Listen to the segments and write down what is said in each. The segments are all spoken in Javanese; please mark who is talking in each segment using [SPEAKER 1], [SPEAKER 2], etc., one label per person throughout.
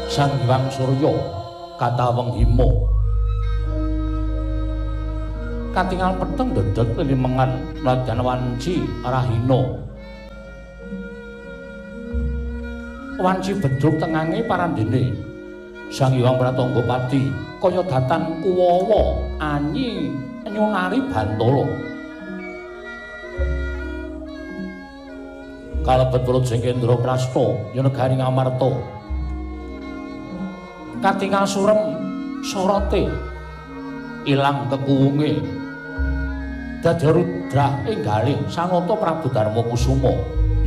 [SPEAKER 1] Sang Hyang Surya kataweng hima katingal peteng dedeg lilimengan nadyan wanci rahina wanci bedruk tengange parandene Sang Hyang Pratangga Pati kaya datan kuwawa anyi nyunari Bantala kalebet Welut Jengkendra Prasta Yanegari Ngamarta katingal surem sorote ilang kekuwunge dadi rudra enggalih Sanata Prabu Darma Kusuma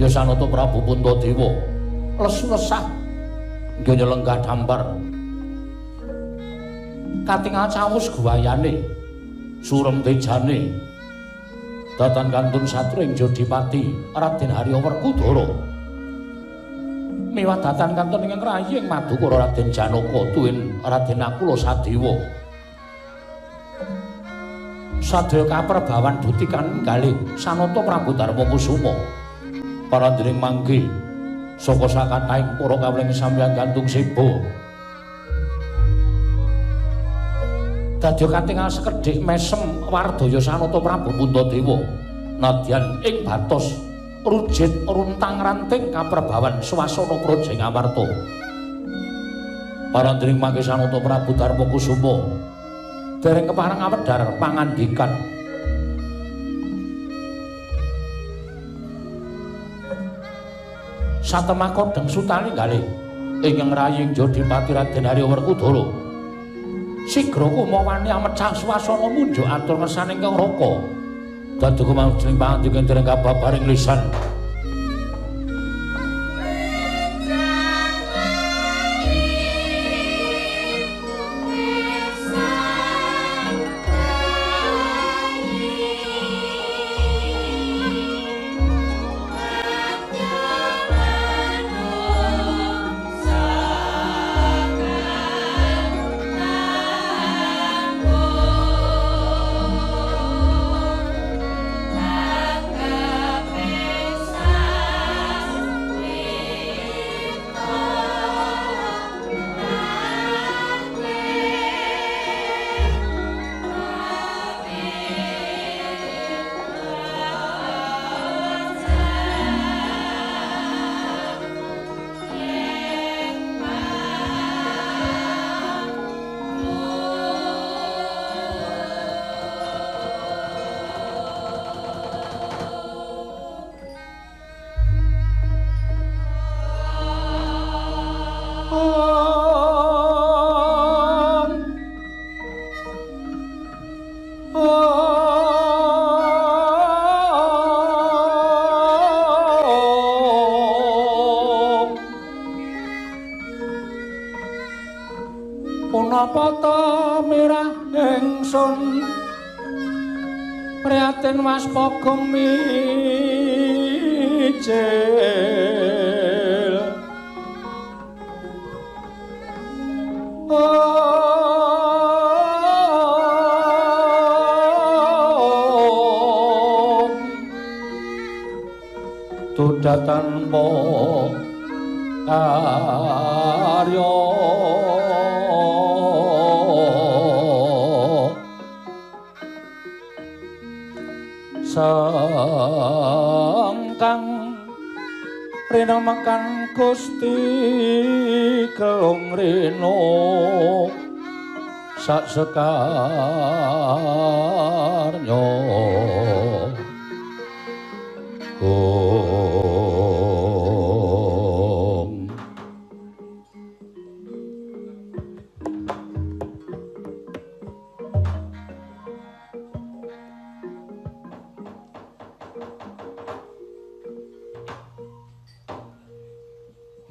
[SPEAKER 1] ya Sanata Prabu Puntadewa lesu lesah nggih nyelenggah dampar katingal cawus guwayane surem tejane datan kantun satring Jodipati Raden Harya Werkudara miwah datan kantun ingkang raying Madukara Raden Janaka tuwin Raden Nakula Sadewa sadaya kaperbawan dutikan kalih Sanata Prabu Darma Kusuma parandening mangke saka sakataing para kawling sampeyan gantung seba dadi katingal sekedhik mesem wardaya Sanata Prabu Puntadewa nadyan ing batos rujit runtang ranting kaperbawan swasana Praja Ngamarta parandening mangke Sanata Prabu Darma Kusuma dereng kepareng awedhar pangandikan satemah kodheng sutali kalih ingkang raying Jodipati Raden Harya Werkudara sigra kumawani amecah swasana munjuk atur ngersane ingkang raka dadi kumawujing pangandikan dereng kababaring lisan Mas Pogong mijil tudatan po karya sangkang rena makan Gusti kelong reno sak sekarnya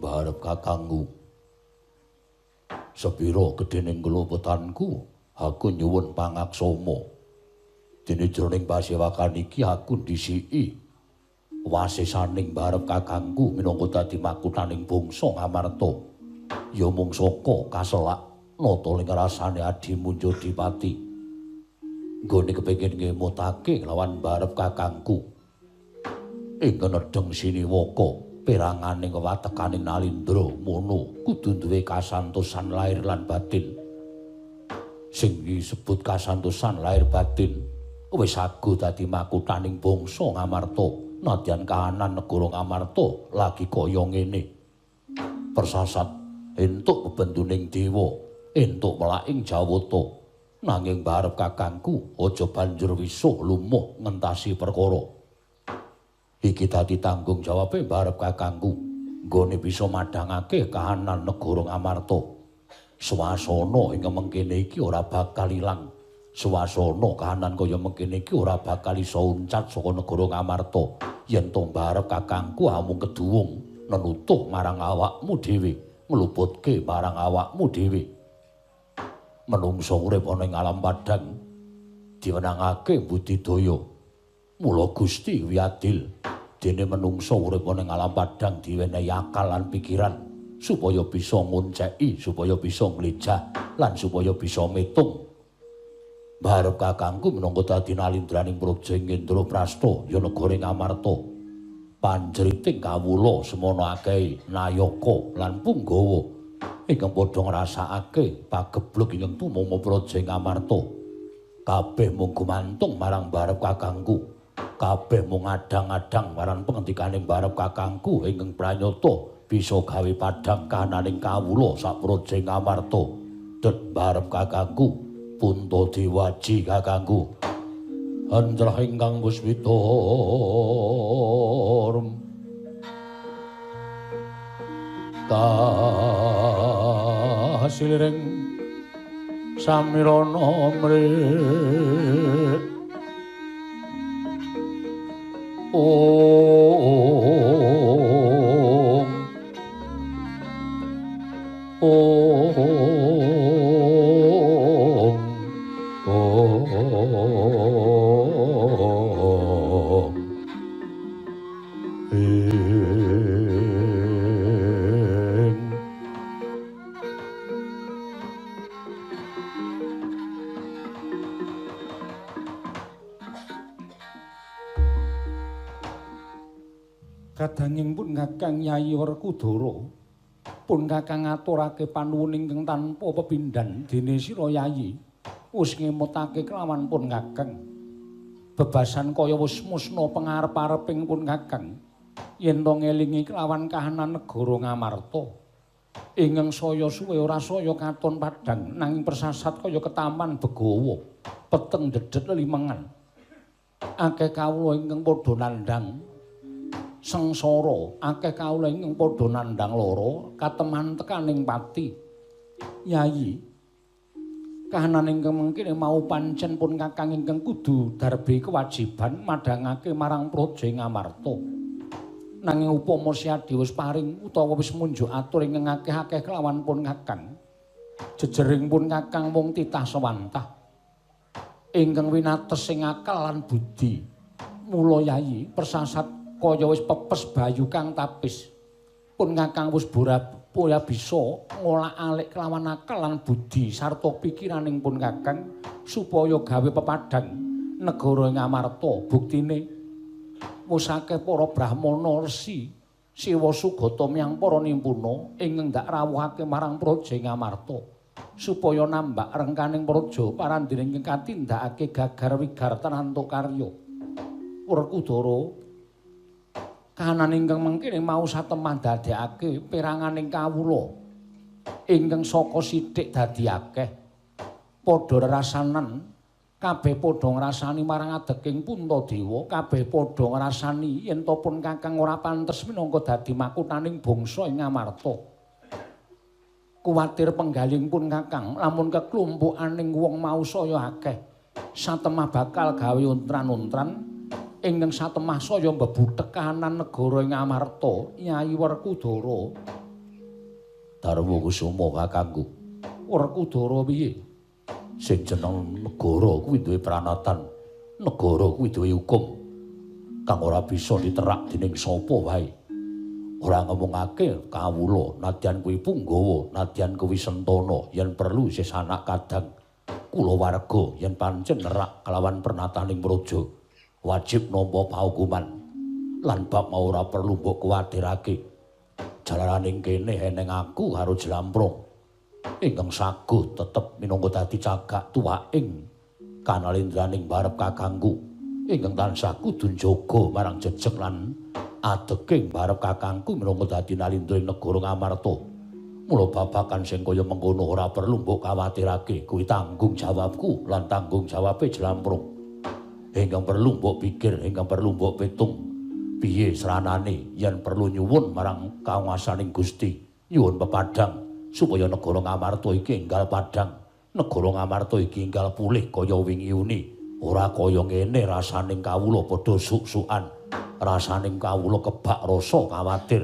[SPEAKER 1] Barep kakangku sepira gedhening kelupetanku aku nyuwun pangaksama dene jroning pasewakan iki aku ndhisiki wasesaning barep kakangku minangka dadi makuthaning bangsa Ngamarta ya mung saka kaselak nata ling rasane adimu Jodipati nggone kepengin ngemutake lawan barep kakangku ing nedeng Siniwaka Peranganing watekaning Nalindra mono kudu duwe kasantosan lahir lan batin. Sing disebut kasantosan lahir batin wis sagu dadi makuthaning bangsa Ngamarta. Nadyan kahanan negara Ngamarta lagi kaya ngene. Persasat entuk bebenduning dewa, entuk melaking Jawata. Nanging barep kakangku aja banjur wisuh lumuh ngentasi perkara. Iki dadi tanggung jawabe barep kakangku nggone bisa madhangake kahanan negara Ngamarta. Swasana ing mengkene iki ora bakal ilang. Swasana kahanan kaya mengkene iki ora bakal iso uncat saka negara Ngamarta yen to barep kakangku amung keduwung nenutuh marang awakmu dhewe, ngluputke marang awakmu dhewe. Menungsa urip ana ing alam padhang diwenangake budidaya. Mula Gusti wiadil dene menungsa urip ana ing alam padhang diwenehi akal lan pikiran supaya bisa ngonceki, supaya bisa nglejah lan supaya bisa metung. Barep kakangku minangka dadi nalindraning praja Indraprasta ya negara Ngamarta. Panjriting kawula semono akeh Nayaka lan Punggawa ingkang padha ngrasakake pageblug ingkang tumama praja Ngamarta. Kabeh mung gumantung marang barep kakangku. Kabeh mung adang-adang marang pengendikaning barep kakangku ingkang pranyata bisa gawe padhang kahananing kawula sak praja Ngamarta. Det barep kakangku Puntadewaji kakangku. Anjrah ingkang puspita kasilring samirana mrit
[SPEAKER 2] Kadanging pun Kakang Yayi Werkudara pun Kakang ngaturake panuwun ingkang tanpa pepindhan dene sira Yayi wis ngemutake kelawan pun Kakang bebasan kaya wis musna pangarep-areping pun Kakang yen to ngelingi kelawan kahanan negara Ngamarta ingkang saya suwe ora saya katon padhang nanging persasat kaya ketaman begawa peteng dedet limengan akeh kawula ingkang padha nandhang sengsara akeh kawula ingkang padha nandhang lara kateman tekaning pati. Yayi kahanan ingkang mengkene mau pancen pun Kakang ingkang kudu darbe kewajiban madhangake marang praja Ngamarta. Nanging upama Siadi wis paring utawa wis munjuk atur ingkang akeh-akeh kelawan pun Kakang. Jejering pun Kakang mung titah sewantah ingkang winates ing akal lan budi. Mula Yayi persasat kaya wis pepes bayu kang tapis pun Kakang wis boya bisa ngolak-alik kelawan akal lan budi sarta pikiraning pun Kakang supaya gawe pepadhang negara Ngamarta. Buktine wis akeh para brahmana resi Siwa Sugata miyang para nimpuna ingkang ndak rawuhake marang praja Ngamarta supaya nambak rengkaning praja parandene ingkang katindakake gagar wigar tanantu karya. Werkudara kahanan ingkang mengkene mau satemah dadekake peranganing kawula ingkang saka sithik dadi akeh padha rasanan kabeh padha ngrasani marang adeking Puntadewa kabeh padha ngrasani yen to pun Kakang ora pantes minangka dadi makuthaning bangsa ing Ngamarta. Kuwatir penggaling pun Kakang lamun keklumpukaning wong mau saya akeh satemah bakal gawe untran-untran ingkang satemah saya mbebuthek kahanan negara Ngamarta. Yayi Werkudara
[SPEAKER 1] Darma Kusuma kakangku.
[SPEAKER 2] Werkudara piye?
[SPEAKER 1] Sing jeneng negara kuwi duwe pranatan, negara kuwi duwe hukum kang ora bisa diterak dening sapa wae. Ora ngomongake kawula nadyan kuwi Punggawa, nadyan kuwi Sentana yen perlu sesanak kadang kula warga yen pancen nerak kelawan pernataning praja wajib nampa paukuman. lan bab mau ora perlu mbok kuwatirake. Jalaran kene eneng aku karo Jlamprung ingkang saguh tetep minangka dadi cagak tuwaking kanalindraning barep kakangku ingkang tansah kudu njaga marang jejeg lan adeging barep kakangku minangka dadi nalindra ing negara Ngamarta. Mula babagan sing kaya mengkono ora perlu mbok kuwatirake, kuwi tanggung jawabku lan tanggung jawabe Jlamprung. Ingkang perlu mbok pikir, ingkang perlu mbok pitung piye seranane yen perlu nyuwun marang kawasaning Gusti, nyuwun pepadang supaya negara Ngamarta iki enggal padhang, negara Ngamarta iki enggal pulih kaya wingi-uni, ora kaya ngene rasaning kawula padha suk-sukan, rasaning kawula kebak rasa kuwatir.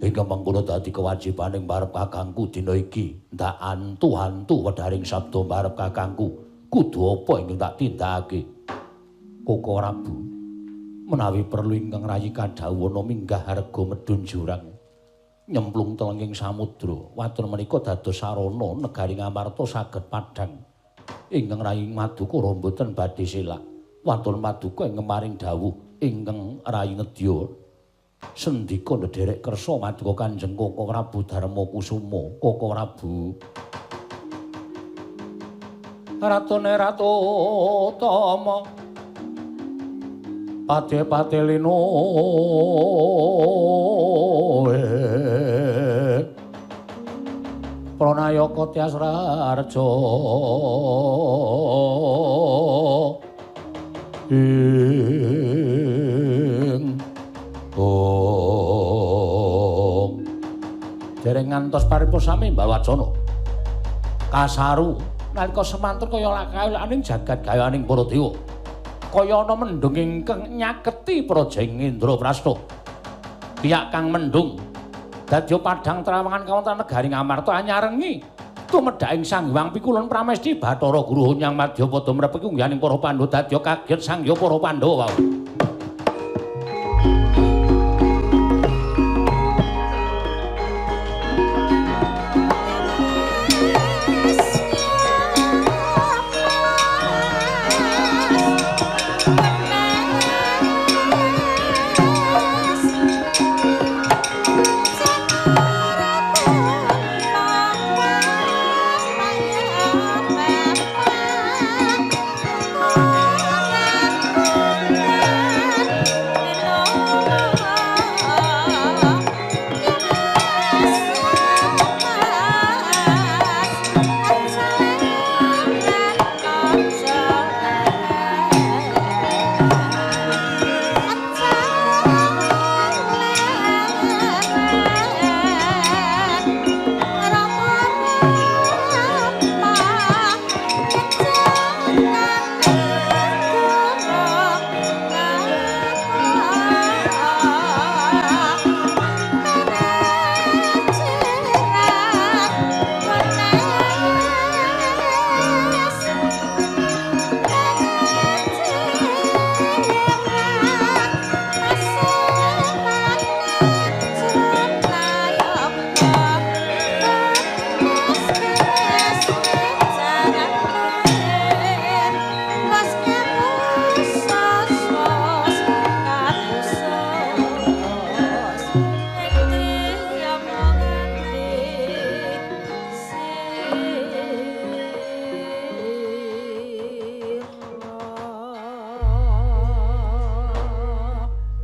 [SPEAKER 1] Ingkang mengkono dadi kewajibaning barep kakangku dina iki, ndak antu-antu wedharing sabda barep kakangku, kudu apa ingkang tak tindakake. Koko Prabu menawi perlu ingkang rayi kadhawana minggah harga medun jurang nyemplung telenging samudra waton menika dados sarana negari Ngamarta saged padhang ingkang rayi Madukara mboten badhe selak waton Paduka ing ngemaring dawuh ingkang rayi nedya sendika ndederek kersa Maduka Kanjeng Koko Prabu Darma Kusuma. Koko Prabu Ratone Ratu Tama Pati-pati lino Pranayaka Tyasrarja ing dereng ngantos paripurna sami Mbawacana kasaru nalika semanten kaya lakayaning jagat gayaning para dewa kaya ana mendung ingkang nyaketi Praja Indraprastha. Piyak kang mendung dadya padhang trawangan kawonten negari Ngamarta anyarengi tumedhaking Sang Hyang Pikulun Pramesti Bathara Guru Hunyang Madya padha mrepeki unggahaning para Pandhawa dadya kaget sangya para Pandhawa wau.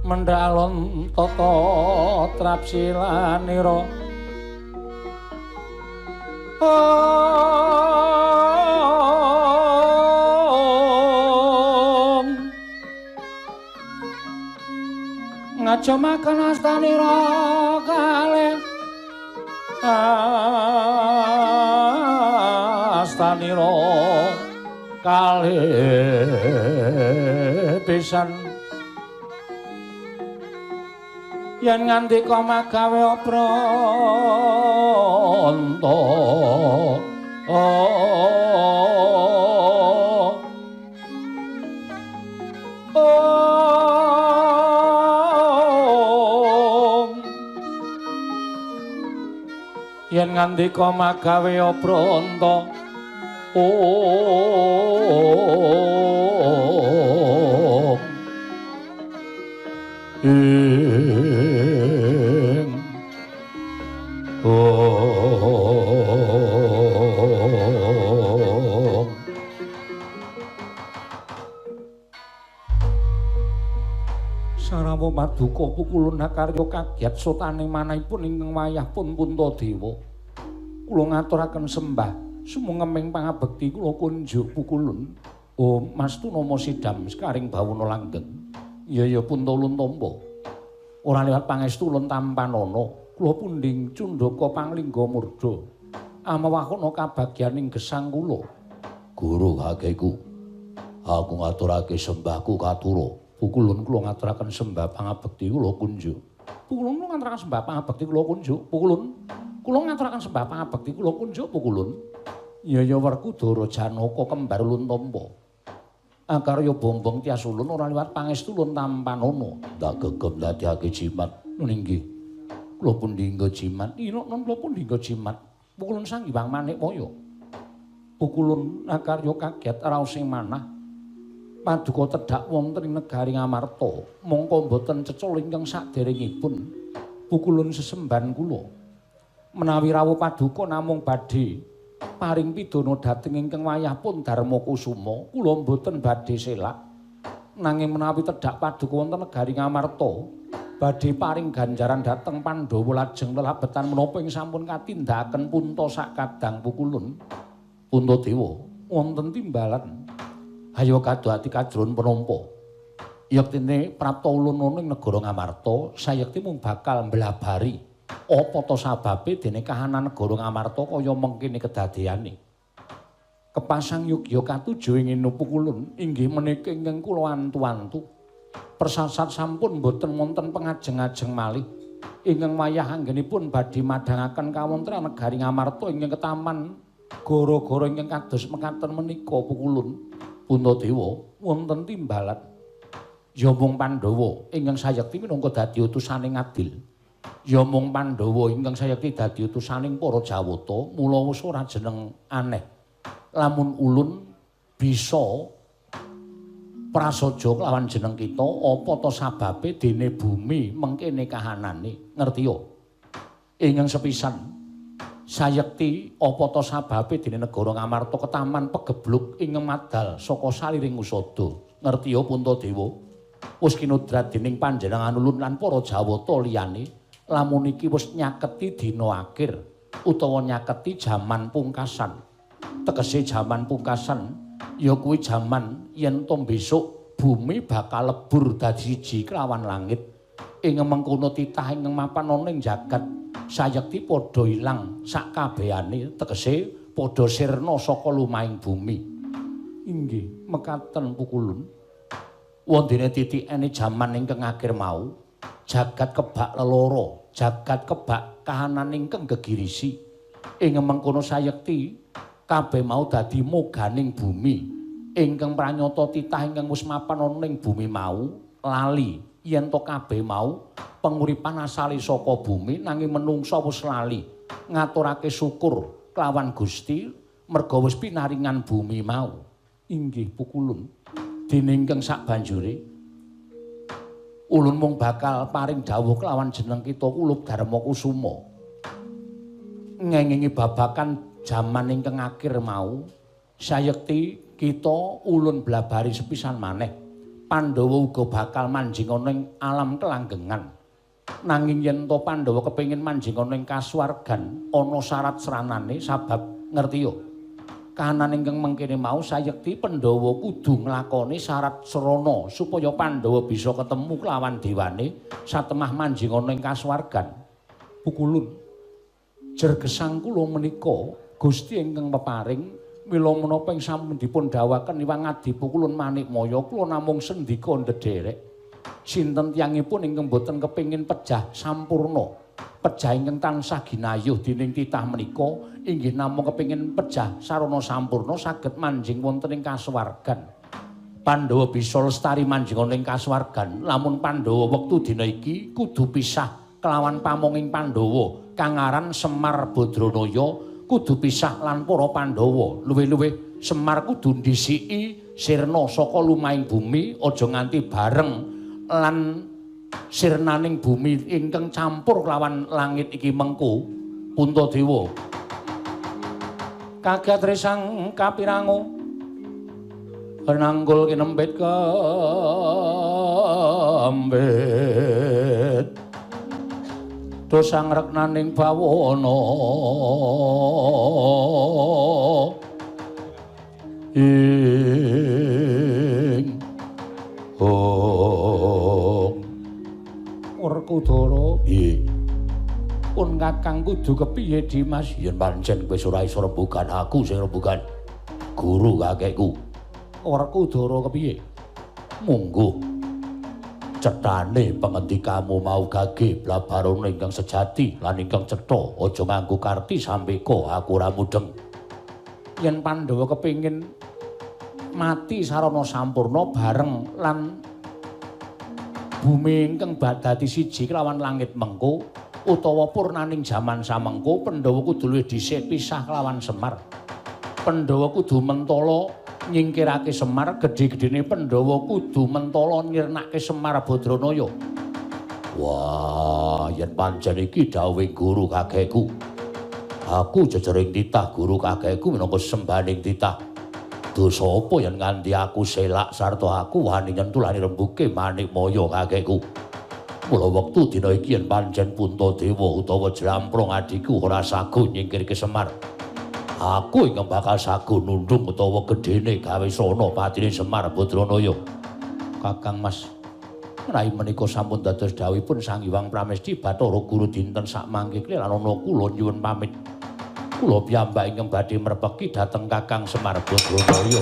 [SPEAKER 1] Mendhalon tata trapsilanira ngajamaken astanira kalih astanira kalih pisan yen ngandika magawe pranta yen ngandika magawe pranta
[SPEAKER 2] Sarawa Paduka pukulun karya kagyat sotaning manahipun ingkang wayah pun Puntadewa. Kula ngaturaken sembah sumenging pangabekti kula kunjuk pukulun. Oh Mastuna Sidam sekaring bawuna langgeng. Ya Puntalun tampa. Ora liwat pangestu lun tampanana, kula pundhing Cundaka Panglingga Murda. Amawakana kabagyaning gesang kula.
[SPEAKER 1] Guru kakeku, aku ngaturake sembahku katura.
[SPEAKER 2] Pukulun kula ngaturaken sembah pangabekti kula kunjuk. Pukulun kula ngaturaken sembah pangabekti kula kunjuk. Pukulun kula ngaturaken sembah pangabekti kula kunjuk. Pukulun. Ya Werkudara Janaka kembar ulun tampa. Akarya bombong tias ulun ora liwat pangestu ulun tampanana.
[SPEAKER 1] Tak gegem dadiake jimat.
[SPEAKER 2] Nggih. Kula pundhi nggo jimat. Non kula pundhi nggo jimat. Pukulun sang Hyang Manikmaya. Pukulun akarya kaget raos sing manah. Paduka tedhak wonten ing negari Ngamarta, mongko boten cecul ingkang saderengipun pukulun sesemban kula. Menawi rawuh Paduka namung badhe paring pidana dhateng ingkang wayahipun Darma Kusuma, kula boten badhe selak. Nanging menawi tedhak Paduka wonten negari Ngamarta, badhe paring ganjaran dhateng Pandhawa lajeng lelabetan menapa ing sampun katindakaken punta sakadang pukulun. Puntadewa wonten timbalan. Ayo kadhati kajron penampa. Yektine prapta ulun ana ing negara Ngamarta, sayekti mung bakal mblabari apa ta sababe dene kahanan negara Ngamarta kaya mengkene kedadeyane. Kepasang yugya katujuh ing pukulun inggih menika ingkang kula antu-antu. Persasat sampun boten wonten pengajeng-ajeng malih ingkang wayah anggenipun badhe madhangaken kawontenan negari Ngamarta ingkang ketaman gara-gara ingkang kados mekaten menika pukulun. Puntadewa wonten timbalan. Ya mung Pandhawa ingkang sayekti minangka dadi utusaning adil. Ya mung Pandhawa ingkang sayekti dadi utusaning para Jawata, mula wis ora jeneng aneh. Lamun ulun bisa prasaja kelawan jeneng kita, apa ta sababe dene bumi mengkene kahanane, ngerti ya? Ingkang sepisan sayekti apa ta sababe dene negara Ngamarta ketaman pegebluk ing madal saka saliring usada. Ngerti ya Puntadewa? Wis kinudrat dening panjenengan ulun lan para Jawata liyane, lamun iki wis nyaketi dina akhir utawa nyaketi jaman pungkasan. Tegese jaman pungkasan ya kuwi jaman yen to besok bumi bakal lebur dadi siji kelawan langit. Ing mengkono titah ing mapan ana ing jagat sayekti padha ilang sakabehane, tegese padha sirna saka lumahing bumi. Inggih, mekaten pukulun. Wondene titikane jaman ingkang akhir mau, jagat kebak lelara, jagat kebak kahanan ingkang gegirisi. Ing mengkono sayekti kabeh mau dadi moganing bumi. Ingkang pranyata titah ingkang wis mapan ana ing bumi mau lali yen to kabeh mau penguripan asali saka bumi, nanging menungsa wis lali ngaturake syukur kelawan Gusti merga wis pinaringan bumi mau. Inggih pukulun. Dene ingkang sabanjure ulun mung bakal paring dawuh kelawan jeneng kita Ulup Darma Kusuma. Ngengingi babakan jaman ingkang akhir mau, sayekti kita ulun blabari sepisan maneh. Pandhawa uga bakal manjing ana ing alam kelanggengan. Nanging yen to Pandhawa kepengin manjing ana ing kasuwargan, ana syarat seranane sabab ngerti yo. Kahanan ingkang mengkene mau sayekti Pandhawa kudu nglakoni syarat serana supaya Pandhawa bisa ketemu kelawan dewane satemah manjing ana ing kasuwargan. Pukulun. Jer gesang kula menika Gusti ingkang peparing mila menapa ing sampun dipun dawuhaken Hyang Adi Pukulun Manikmaya kula namung sendika ndederek. Sinten tiyangipun ingkang boten kepengin pejah sampurna, pejah ingkang tansah ginayuh dening titah menika inggih namung kepengin pejah sarana sampurna saged manjing wonten ing kasuwargan. Pandhawa bisa lestari manjing ana ing kasuwargan lamun Pandhawa wektu dina iki kudu pisah kelawan pamonging Pandhawa kang aran Semar Badranaya, kudu pisah lan para Pandhawa. Luwih-luwih Semar kudu ndhisiki sirna saka lumahing bumi aja nganti bareng lan sirnaning bumi ingkang campur kelawan langit iki mengko Puntadewa kagat resang kapirango nanggul kinempit kembit dosang reknaning bawana ing Werkudara
[SPEAKER 1] piye
[SPEAKER 2] pun kakang kudu kepiye Dimas
[SPEAKER 1] yen pancen kowe ora iso rembugan aku sing rembugan guru kakekku
[SPEAKER 2] Werkudara kepiye
[SPEAKER 1] munggo cethane pengendikamu mau gage blabarana ingkang sejati lan ingkang cetha aja nganggo karti sampeka aku ora mudeng
[SPEAKER 2] yen Pandhawa kepingin mati sarana sampurna bareng lan bumi ingkang dadi siji kelawan langit mengko utawa purnaning jaman samengko Pandhawa kudu luwih dhisik pisah kelawan Semar. Pandhawa kudu mentala nyingkirake Semar, gedhe-gedhene Pandhawa kudu mentala nyirnake Semar Badranaya.
[SPEAKER 1] Wah, yen pancen iki dawuhing guru kakekku. Aku jejering titah guru kakekku minangka sembaning titah. Dosa apa yen nganti aku selak sarta aku wani nyentulani rembuke Manikmaya kakekku. Mula wektu dina iki yen pancen Puntadewa utawa Jlamprong adhiku ora sago nyingkirke Semar. Aku ingkang bakal sago nundung utawa gedhene gawe srana patine Semar Badranaya.
[SPEAKER 2] Kakang Mas Rai menika sampun dados dawuhipun Sang Hyang Pramesti Bathara Guru dinten sakmangke lan ana kula nyuwun pamit. Kula piyambak ingkang badhe mrepeki dhateng Kakang Semar Badranaya.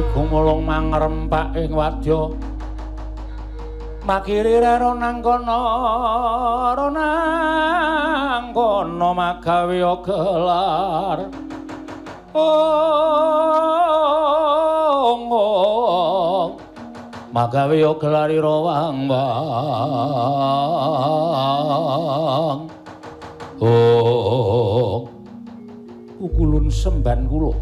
[SPEAKER 2] Gumulung mangrempak ing wadya makiri rero nang kono magawe gelar magawe gelar ira wang pukulun semban kula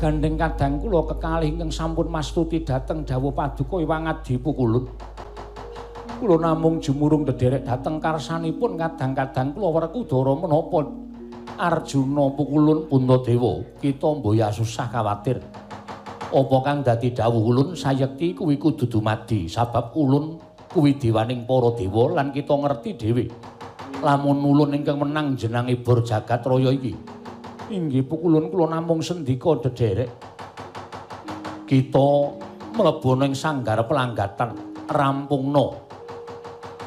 [SPEAKER 2] gandeng kadang kula kekalih ingkang sampun mastuti dhateng dawuh paduka Hyang Adi Pukulun. Kula namung jumurung dederek dhateng karsanipun kadang-kadang kula Werkudara menapa Arjuna Pukulun Puntadewa kita mboya susah kuwatir. Apa kang dadi dawuh ulun sayekti kuwi kudu dumadi sabab ulun kuwi dewaning para dewa lan kita ngerti dhewe. Lamun ulun ingkang menang jenenge Bor Jagat Raya iki inggih Pukulun kula namung sendika dederek kita mlebu ning sanggar pelanggatan rampungna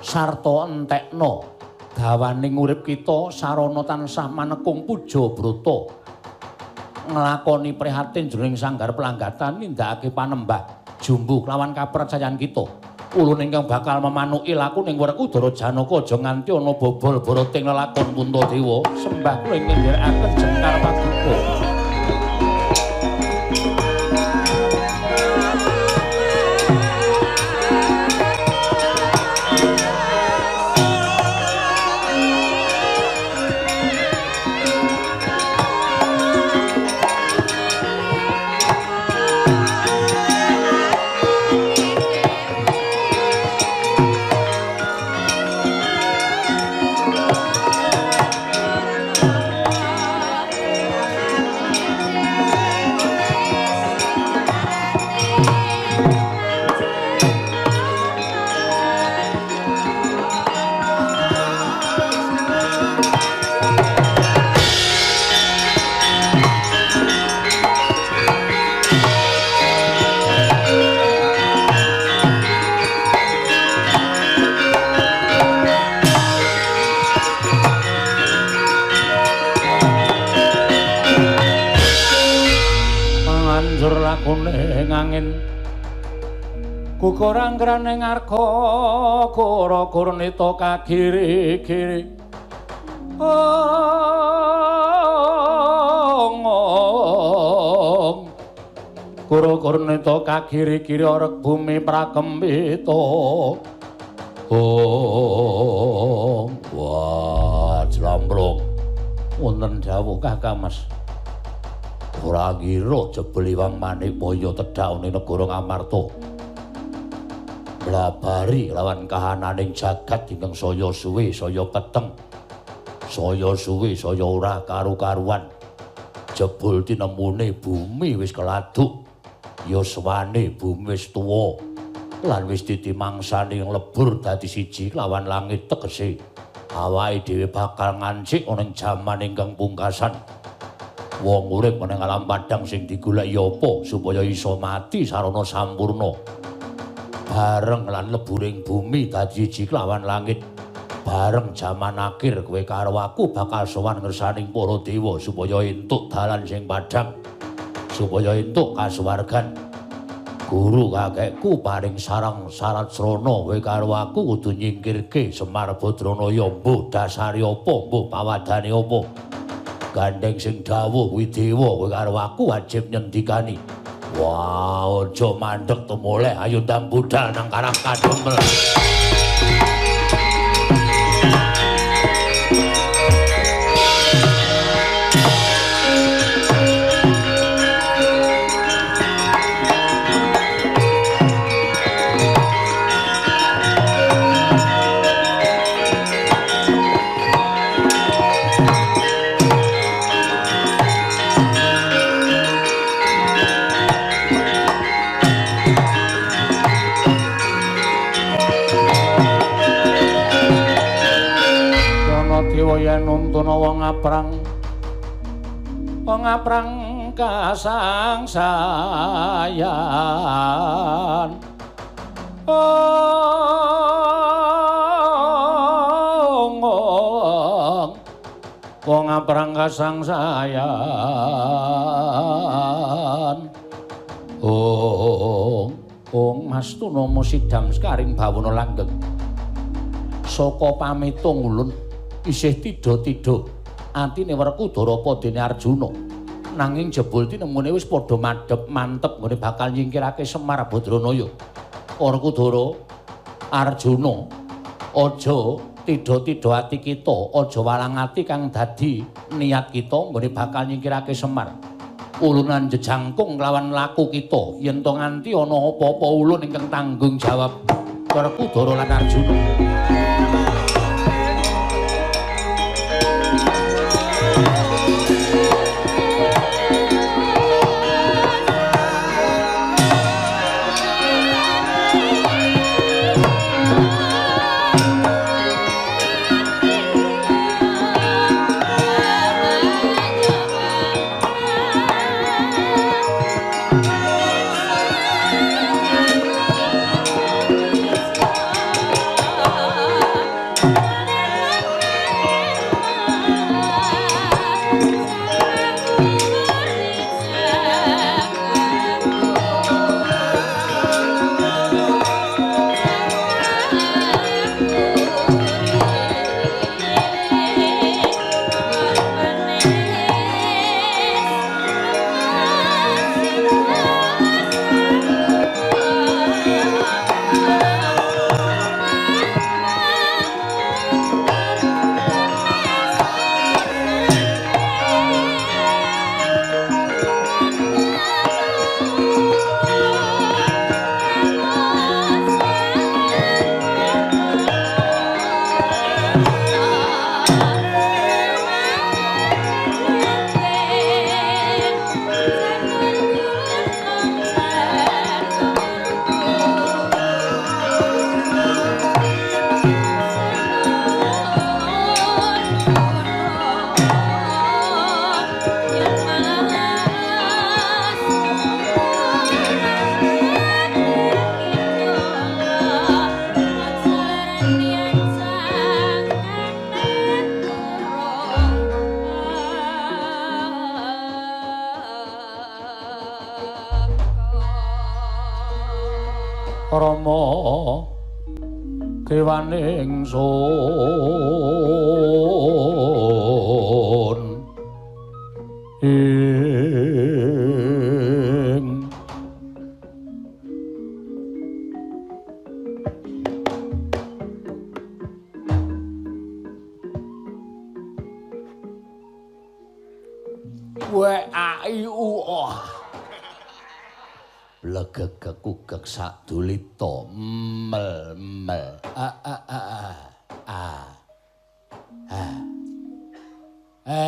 [SPEAKER 2] sarta entekna dawaning urip kita sarana tansah manekung puja brata nglakoni prihatin jroning sanggar pelanggatan nindakake panembah jumbuh kelawan kapercayan kita ulun ingkang bakal memanuki laku ning Werkudara Janaka aja nganti ana bobol boroting lelakon Puntadewa sembah kula ingkang nderekaken jengkar paduka. lakuning angin gugur anggraning arga gura-gur nita kagiri-giri gura-gur nita kagiri-giri orek bumi prakempita wah jlambrung wonten dawuh Kakang Mas ora ngira jebul Iwang Manikmaya tedhakne negara Ngamarta blabari lawan kahananing jagat ingkang saya suwe saya peteng saya suwe saya ora karu-karuan jebul tinemune bumi wis keladuk yuswane bumi wis tuwa lan wis ditimangsani lebur dadi siji lawan langit tegese awake dhewe bakal ngancik ana ing jaman ingkang pungkasan wong urip ning alam padang sing digoleki apa supaya iso mati sarana sampurna bareng lan leburing bumi dadi siji lawan langit bareng jaman akhir kowe karo aku bakal sowan ngersaning para dewa supaya entuk dalan sing padhang supaya entuk kasuwargan guru kakekku paring sarang syarat srana kowe karo aku kudu nyingkirke Semar Badranaya mbuh dasare apa mbuh pawadane apa gandeng sing dawuh kuwi dewa kowe karo aku wajib nyendikani wah aja mandhek temoleh ayo ndang budal nang Karang Kadempel yen nuntun wong aprang kasangsayan wong aprang kasangsayan Mas Tunama sidam skaring bawana langgeng saka pamitung ulun isih tidha-tidha antine Werkudara padene Arjuna nanging jebul tinemune wis padha madhep mantep nggone bakal nyingkirake Semar Badranaya Werkudara Arjuna aja tidha-tidha ati kita aja walang ati kang dadi niat kita nggone bakal nyingkirake Semar ulunan jejangkung lawan laku kita yen to nganti ana apa-apa ulun ingkang tanggung jawab Werkudara lan Arjuna Dewaning sun ing W-A-I-U-O legegekugek sadulita mel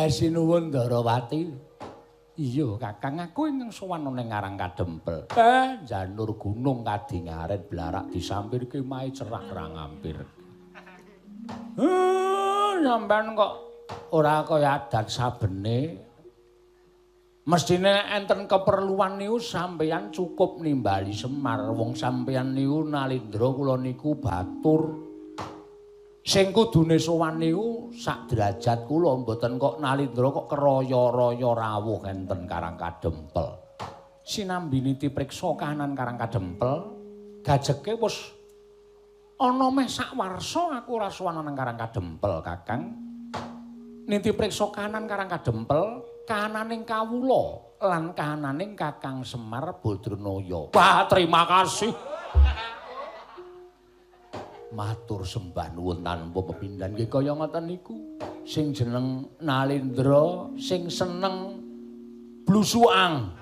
[SPEAKER 2] sinuwun Darawati. Iya Kakang, aku ingkang sowan ning Karang Kadempel. Janur gunung kadingaren blarak disampirke mae cerah rangampir. Sampeyan kok ora kaya adat sabene. Mestine enten keperluan niku sampeyan cukup nimbali Semar. Wong sampeyan niku Nalindra kula niku batur. Sing kudune sowan niku sak derajat kula mboten kok Nalindra kok keroyo-royo rawuh enten Karang Kadempel. Sinambi niti priksa kahanan Karang Kadempel, gajeke wis ana meh sak warsa aku ora sowan nang Karang Kadempel, Kakang. Niti priksa kahanan Karang Kadempel, kahananing kawula lan kahananing Kakang Semar Badranaya. Wah, terima kasih. Matur sembah nuwun tanpa pepindhan nggih kaya ngoten niku. Sing jeneng Nalindra sing seneng blusuang.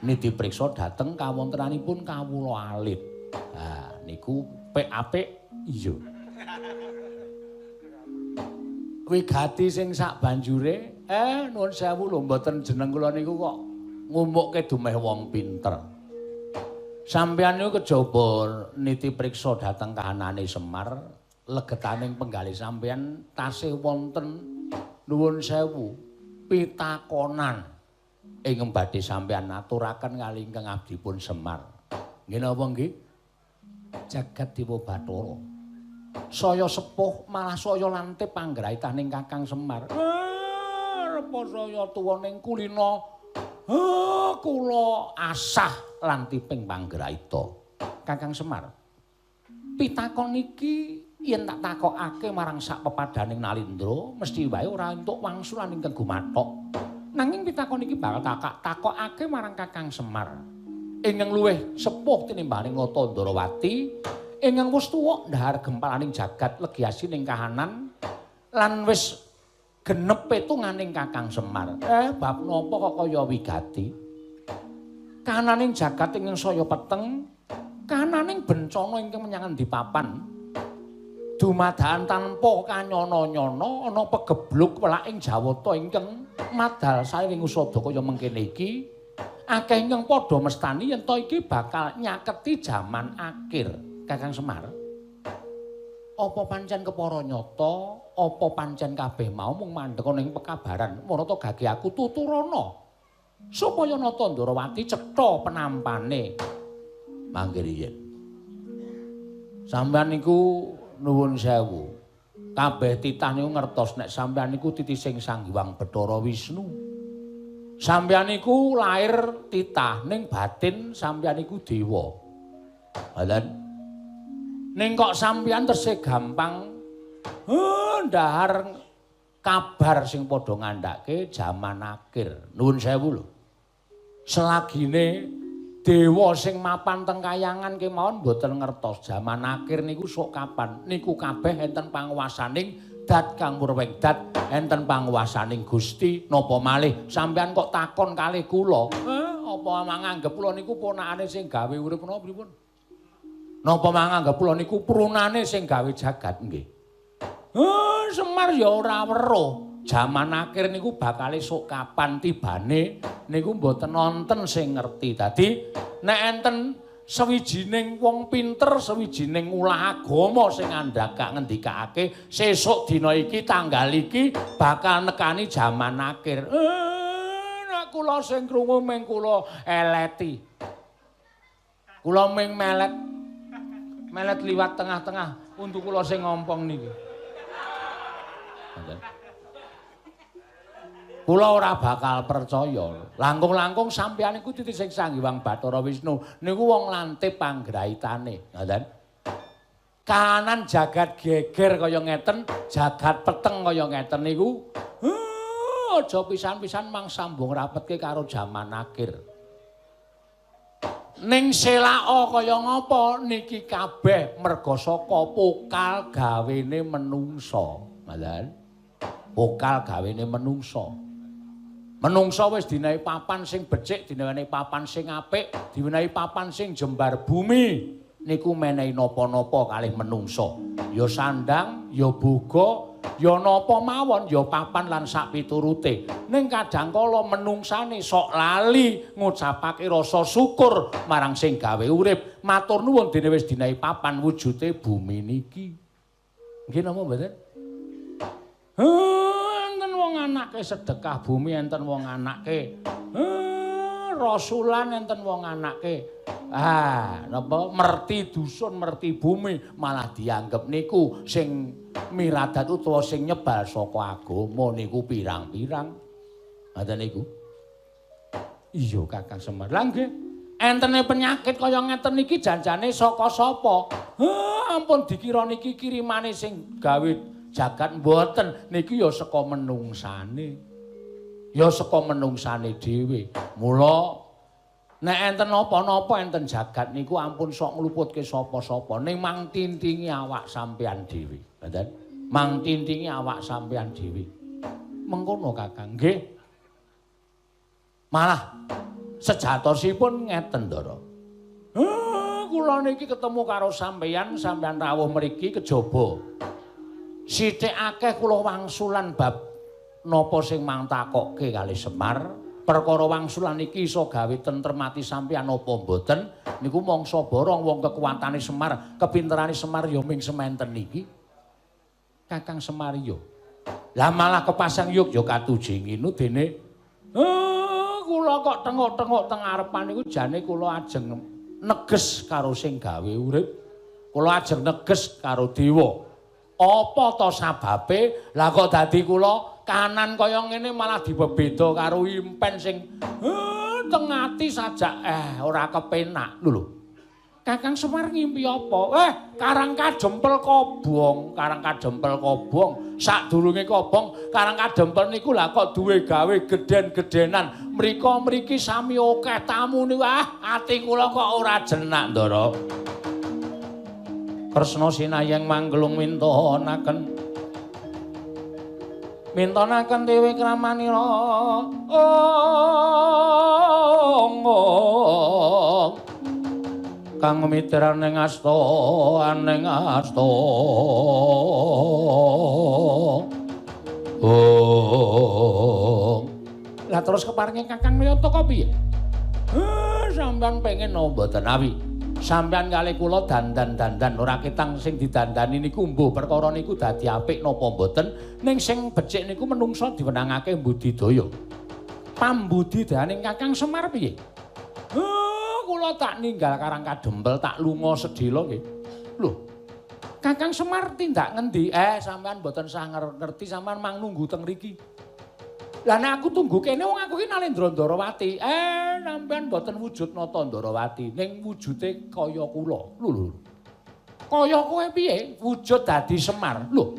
[SPEAKER 2] Niti priksa dhateng kawontenanipun kawula alit. Ha niku apik iya. Wigati sing sak banjure nuwun sewu lho mboten jeneng kula niku kok ngumukke dumeh wong pinter. Sampeyan niku kejaba niti priksa dhateng kahanane Semar, legetaning penggalih sampeyan tasih wonten nuwun sewu pitakonan ingkang badhe sampeyan aturaken kali ingkang abdipun Semar. Nggih napa nggih? Jagat Dewa Bathara. Saya sepuh malah saya lantip panggraitaning Kakang Semar. Repa saya tuwa ning kulina kula asah lan tiping panggraita. Kakang Semar. Pitakon iki yen tak takokake marang sak pepadaning Nalindra, mesti wae ora entuk wangsulan ingkang gumathok. Nanging pitakon iki bakal takokake marang Kakang Semar. Ingkang luwih sepuh tinimbaling Nata Ndarawati, ingkang wis tuwa ndhahar gempalaning jagat legiasining kahanan lan wis genep petunganing Kakang Semar. Bab napa kok kaya wigati? Kahananing jagat ingkang saya peteng, kahananing bencana ingkang menyangan dipapan. Dumadakan tanpa kanyana-nyana ana pegebluk welaking Jawata ingkang madal saring usada kaya mengkene iki. Akeh ingkang padha mestani yen to iki bakal nyaketi jaman akhir, Kakang Semar. Apa pancen kepara nyata, apa pancen kabeh mau mung mandheg ning pekabaran marata gage aku tuturana supaya Nata Ndarawati cetha penampane. Mangke riyen. Sampeyan niku nuwun sewu. Kabeh titah niku ngertos nek sampeyan niku titising Sang Hyang Bathara Wisnu. Sampeyan niku lair titah ning batin sampeyan niku dewa. Ngoten. Ning kok sampeyan tesih gampang ndahar kabar sing padha ngandhake jaman akhir. Nuwun sewu lho. Selagine dewa sing mapan teng kayangan kemawon mboten ngertos jaman akhir niku sok kapan. Niku kabeh enten panguwasaning Dat kang murweng dat enten panguwasaning Gusti. Napa malih sampeyan kok takon kalih kula? Apa manganggep kula niku ponakane sing gawe urip napa pripun? Napa manganggep kula niku prunane sing gawe jagat nggih? Semar ya ora weruh. Jaman akhir niku bakal esuk kapan tibane niku mboten wonten sing ngerti. Dadi nek enten sawijining wong pinter, sawijining ulah agama sing ngendikake sesuk dina iki tanggal iki bakal nekani jaman akhir. Nek kula sing krungu mung kula eleti. Kula mung melet liwat tengah-tengah untuk kula sing ngompong niki. Kula ora bakal percaya. Langkung-langkung sampeyan iku titising Sang Hyang Bathara Wisnu niku wong lantip panggraitane, ngoten. kahanan jagat geger kaya ngeten, jagat peteng kaya ngeten niku. Aja pisan-pisan mang sambung rapetke karo jaman akhir. Ning selaka kaya ngapa niki kabeh merga saka pokal gawene menungsa. Ngoten. Pokal gawene menungsa. Menungsa wis dinahi papan sing becik, dinahi papan sing apik, dinahi papan sing jembar bumi. Niku menehi napa-napa kalih menungsa. Ya sandang, ya boga, ya napa mawon, ya papan lan sak piturute. Ning kadang kala menungsane sok lali ngucapake rasa syukur marang sing gawe urip. Matur nuwun dene wis dinahi papan wujude bumi niki. Nggih napa mboten? Enten wong anake sedekah bumi, enten wong anake rasulan, enten wong anake napa merti dusun, merti bumi, malah dianggep niku sing miradat utawa sing nyebal saka agama niku pirang-pirang. Ngoten niku. Iya Kakang Semar. Lah nggih, entene penyakit kaya ngeten iki janjane saka sapa? Ampun dikira niki kirimane sing gawe jagat mboten, niki ya saka menungsane. Ya saka menungsane dhewe. Mula nek enten napa-napa enten jagat niku ampun sok ngluputke sapa-sapa, ning mang tintingi awak sampean dhewe. Ngoten. Mang tintingi awak sampean dhewe. Mengkono Kakang, nggih. Malah sejatosipun ngeten, Ndara. Kula niki ketemu karo sampean, sampean rawuh mriki kejaba. Sithik akeh kula wangsulan bab napa sing mang takokke kalih Semar. Perkara wangsulan iki iso gawe tentrem ati sampeyan apa mboten niku mangsa borong wong kekuatane Semar, kepinterane Semar ya ming sementen niki. Kakang Semar yo. Lah malah kepasang yuk ya katuji nginu dene kula kok tengok-tengok teng arepan niku jane kula ajeng neges karo sing gawe urip. Kula ajeng neges karo dewa. Apa to sababe? Lah kok dadi kula kanan kaya ngene malah dibebeda karo impen sing teng ati sajak ora kepenak lho. Kakang Semar ngimpi apa? Karang Kadempel kobong, Karang Kadempel kobong. Sadurunge kobong, Karang Kadempel niku lah kok duwe gawe geden-gedenan. Mriko-mriki sami akeh tamu niku ati kula kok ora jenak, Ndara. Kresna sinayang manggelung mintonaken dewe kramanira kang mitraning asta aning asta lah terus keparinge Kakang Nayata kok piye? Sampeyan pengen mboten awi. Sampeyan kalih kula dandan-dandan ora ketang sing didandani niku mbuh perkara niku dadi apik napa mboten ning sing becik niku menungsa diwenangake mbudidaya. Pambudidayaning Kakang Semar piye? Kula tak ninggal Karang Kadempel tak lunga sedhela nggih. Lho. Kakang Semar tindak ngendi? Sampeyan mboten sah ngerti sampeyan mang nunggu teng mriki. Lah nek aku tunggu kene wong aku iki Nalendra Ndarawati. Sampeyan mboten wujud nata Ndarawati, ning wujude kaya kula. Lho. Kaya kowe piye? Wujud dadi Semar. Lho.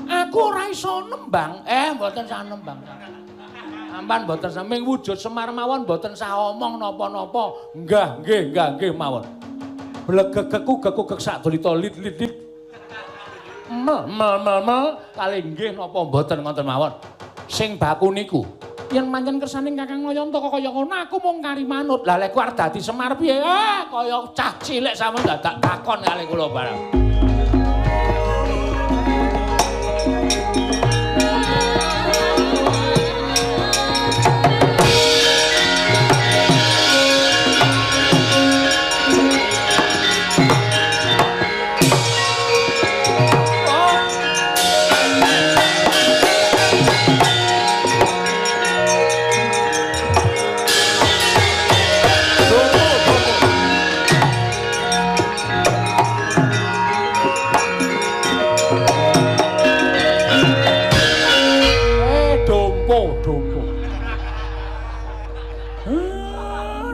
[SPEAKER 2] Aku ora iso nembang. Mboten sah nembang. Sampeyan mboten sah ming wujud Semar mawon mboten sah omong napa-napa. Nggih mawon. Blegegek sak dolita lit. Mel kalih nggih napa mboten ngoten mawon. Sing baku niku yen pancen kersaning Kakang Nayanta kaya ngono aku mung kari manut. Lah lek ku arep dadi Semar piye? Kaya cah cilik sampeyan dadak takon kalih kula barang.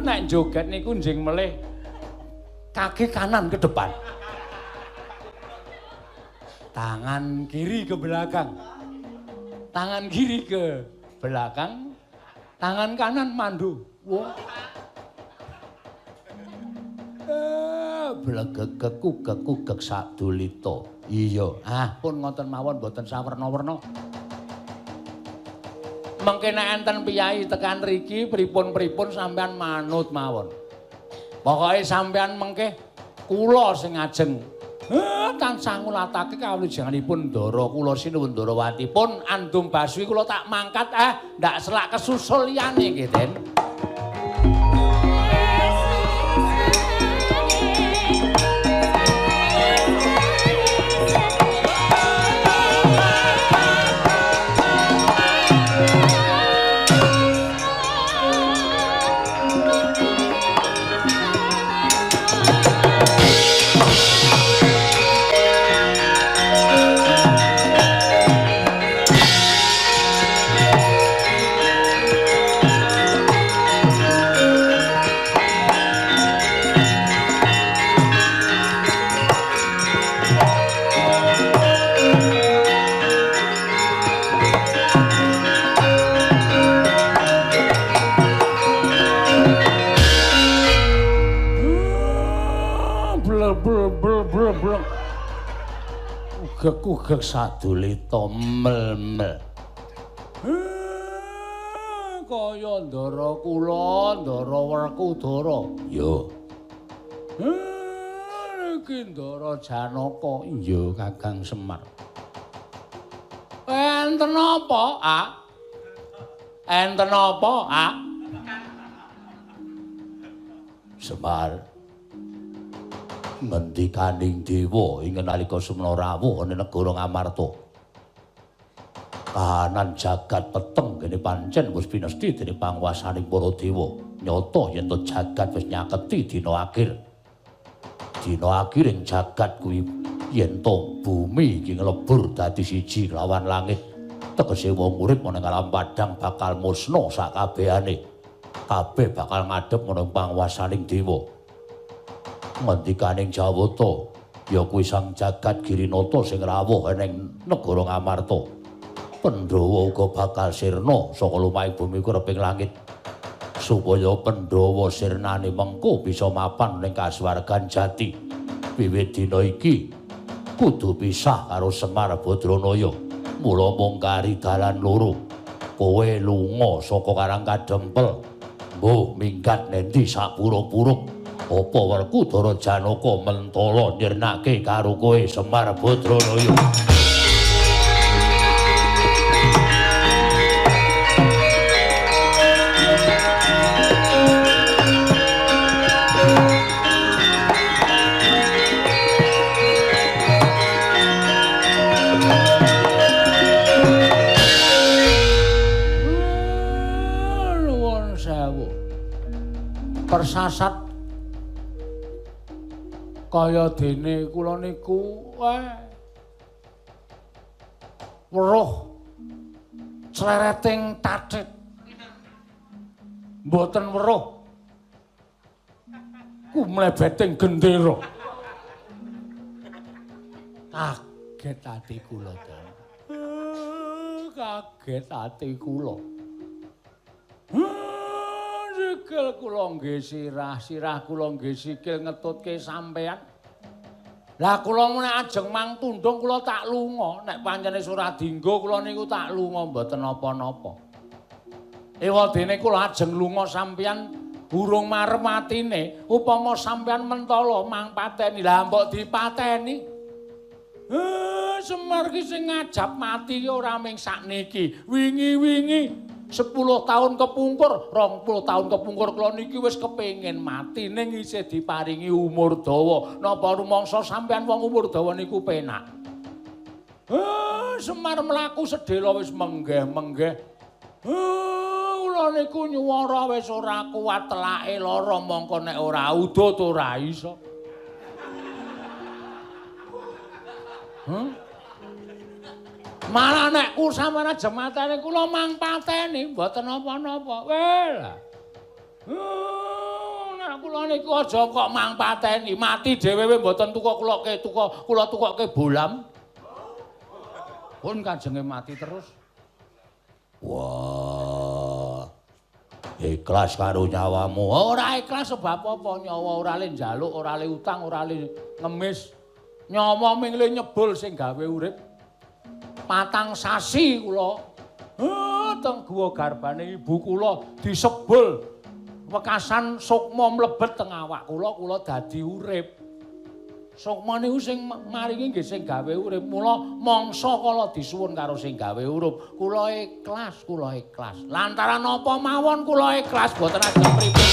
[SPEAKER 2] Nek joget niku njing melih kaki kanan ke depan. Tangan kiri ke belakang. Tangan kiri ke belakang. Tangan kanan mandu. Wah. Blegegek sadulita. Iya, pun ngoten mawon boten sawerna-werna. Mengke nek enten piyai tekan riki pripun-pripun sampean manut mawon. Pokoke sampean mengke kula sing ajeng tansah ngulatake kawilujenganipun Ndara kula sinuwun Ndarawati pun andum baswi kula tak mangkat ndak selak kesusul liyane nggih Den. Ugek sadulita mel-mel. Kaya Ndara kula, Ndara Werkudara. Ya. Iki Ndara Janaka. Iya, Kakang Semar. Enten apa, Enten apa, Semar. Ngendikaning dewa ing nalika sumana rawuh ana negara Ngamarta. Kahanan jagat peteng kene pancen wis pinesti dening panguwasaning para dewa. Nyata yen to jagat wis nyaketi dina akhir. Dina akhiring jagat kuwi yen to bumi iki nglebur dadi siji lawan langit. Tegese wong urip ana ing alam padhang bakal musna sakabehane. Kabeh bakal ngadhep marang panguwasaning dewa. Ngendikaning Jawata ya kuwi sang jagat Girinata sing rawuh ning negara Ngamarta. Pandhawa uga bakal sirna saka lumahing bumi kureping langit supaya Pandhawa sirnane mengko bisa mapan ning kasuwargan jati. Wiwit dina iki kudu pisah karo Semar Badranaya. Mula mung kari dalan loro. Kowe lunga saka Karang Kadempel. Mbuh minggat nendi sapura-puruk. Apa Werkudara Janaka mentala nyirnake karo kowe Semar Badranaya. Nuwun sewu. Persasat kaya dene kula niku weruh slereting tathit mboten weruh kumlebeting gendera kaget ati kula Den kaget ati kula sikil kula nggih sirah kula nggih sikil ngetutke sampean. Lah kula menek ajeng mang tundung kula tak lunga, nek pancene Suradingga kula niku tak lunga mboten napa-napa. Ewadene kula ajeng lunga sampean burung marem atine, upama sampean mentala mang pateni, lah mbok dipateni. Semar ki sing ngajab mati ora ming sakniki, wingi-wingi 10 tahun kepungkur, 20 tahun kepungkur kula niki wis kepengin mati ning isih diparingi umur dawa. Napa rumangsa sampean wong umur dawa niku penak? Semar mlaku sedhela wis menggeh-menggeh. Kula niku nyuwara wis ora kuat telake lara mongko nek ora udut ora iso. Malah nek ku sampeyan jematane kula mang pateni mboten napa-napa. Lah. Nek kula niku aja kok mang pateni, mati dhewe mboten tukoke bolam. Pun kajenge mati terus.
[SPEAKER 1] Wah. Ikhlas karo nyawamu.
[SPEAKER 2] Ora ikhlas sebab apa nyawa ora le njaluk, ora le utang, ora le ngemis. Nyawa ming le nyebul sing gawe urip. 4 sasi kula teng guwa garbane ibu kula disebul. Wekasan sukma mlebet teng awak kula dadi urip. Sukma niku sing maringi nggih sing gawe urip. Mula mangsa kala disuwun karo sing gawe urip. Kula ikhlas. Lantaran apa mawon kula ikhlas boten ajeng pripun.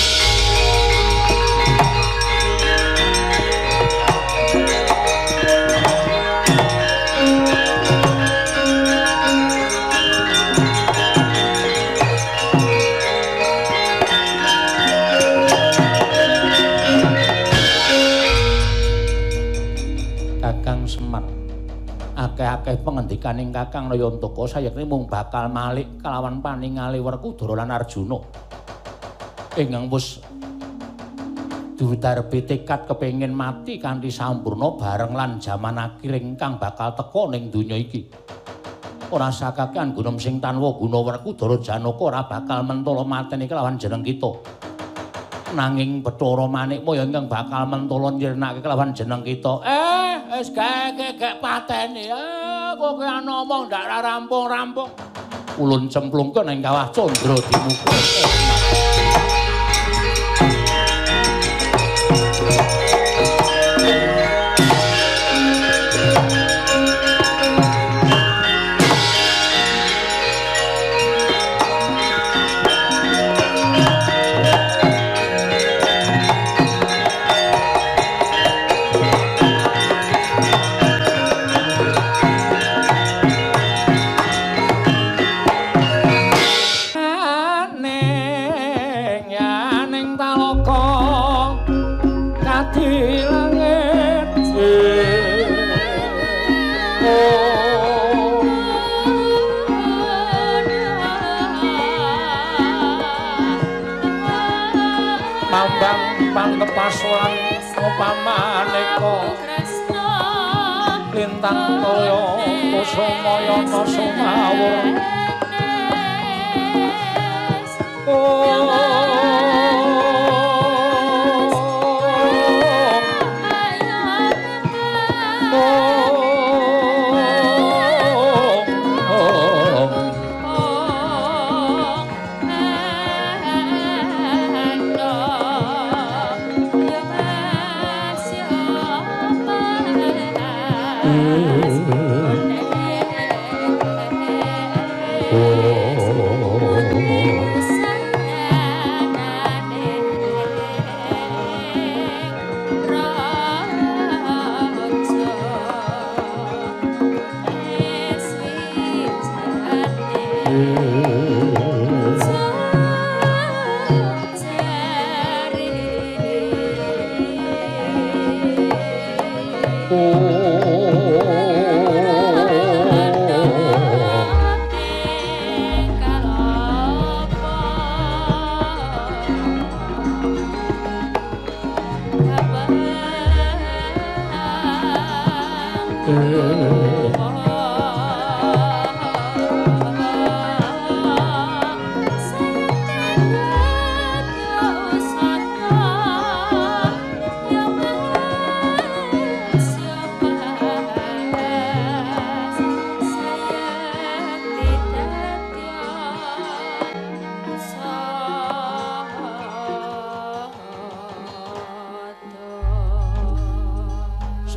[SPEAKER 2] Kakang Semar, akeh-akeh pengendikaning Kakang Nayantaka sayekti mung bakal malik kalawan paningali Werkudara lan Arjuna. Ingkang wis dudarbe tekad kepengin mati kanthi sampurna bareng lan jaman akhir ingkang bakal teka ning donya iki. Ora sakakean gunem sing tanwa guna Werkudara Janaka ora bakal mentala mateni kelawan jeneng kita. Nanging Bathara Manikmaya ingkang bakal mentala nyirnake kelawan jeneng kita. Wis gek pateni. Kok ana omong ndak rampung-rampung. Ulun cemplungkeun ing kawah Candra Dimuka. Pasulan upamaneka lintang toya kusumaya sumawur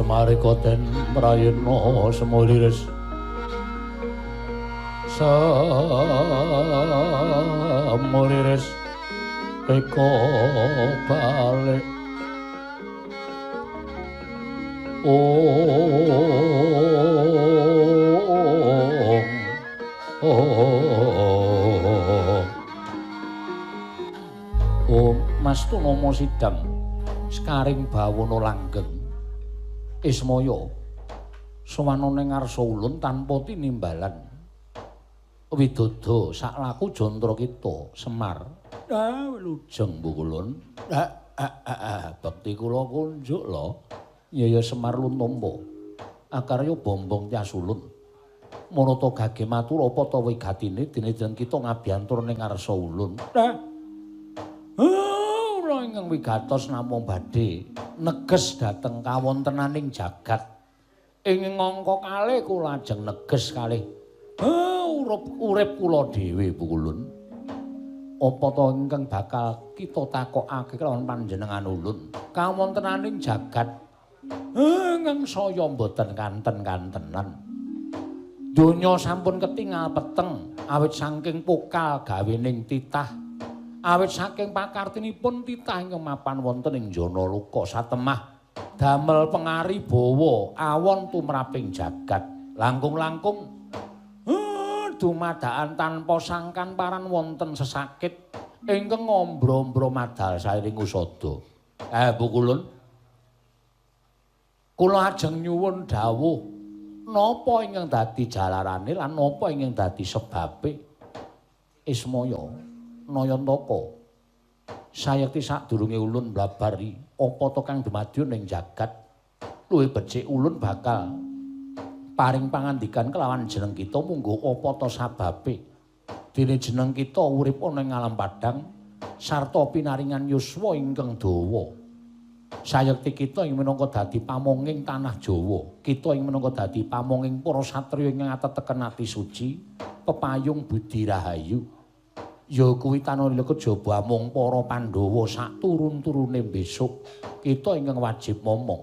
[SPEAKER 2] Semarikoten Prayana Semoliris Semoliris Eko balik Mas Tunomo Sidam Sekaring Bawana langgeng Ismaya suwana ning ngarsa ulun tanpa tinimbalan widodha saklaku jantra kita Semar lujeng Bu Kulun bekti kula kunjuk lho ya Semar Luntompo akarya bombong Tyas Ulun Monoto gage matur apa ta wigatine dene jeneng kita ngabiyantur ning ngarsa ulun. Ula ingkang wigatos namung badhe neges dhateng kawontenaning jagat. Ing ngangka kalih kula ajeng neges kalih urip kula dhewe Pukulun. Apa ta ingkang bakal kita takokake kelawan panjenengan ulun? Kawontenaning jagat ingkang saya boten kanten-kantenan. Donya sampun ketingal peteng awit saking pokal gawening titah. Awit saking pakartinipun titah ingkang mapan wonten ing jana luka satemah damel pengari bawa awon tumraping jagat. Langkung-langkung dumadakan tanpa sangkan paran wonten sesakit ingkang ngombro-ombro madal sairing usada. Pukulun kula ajeng nyuwun dawuh napa ingkang dadi jalarane lan napa ingkang dadi sebabe Ismaya Nayantaka sayekti sadurunge ulun mblabari apa to kang dumadya ning jagat luwih becik ulun bakal paring pangandikan kelawan jeneng kita munggo apa to sababe dene jeneng kita urip ana ing alam padang sarta pinaringan yuswa ingkang dawa. Sayekti kita ing minangka dadi pamonging tanah Jawa, kita ing minangka dadi pamonging para satriya ingkang ateteken ati suci, pepayung budi rahayu. Ya kuwi tanala kejaba mung para Pandhawa sak turun-turune besok, kita ingkang wajib momong.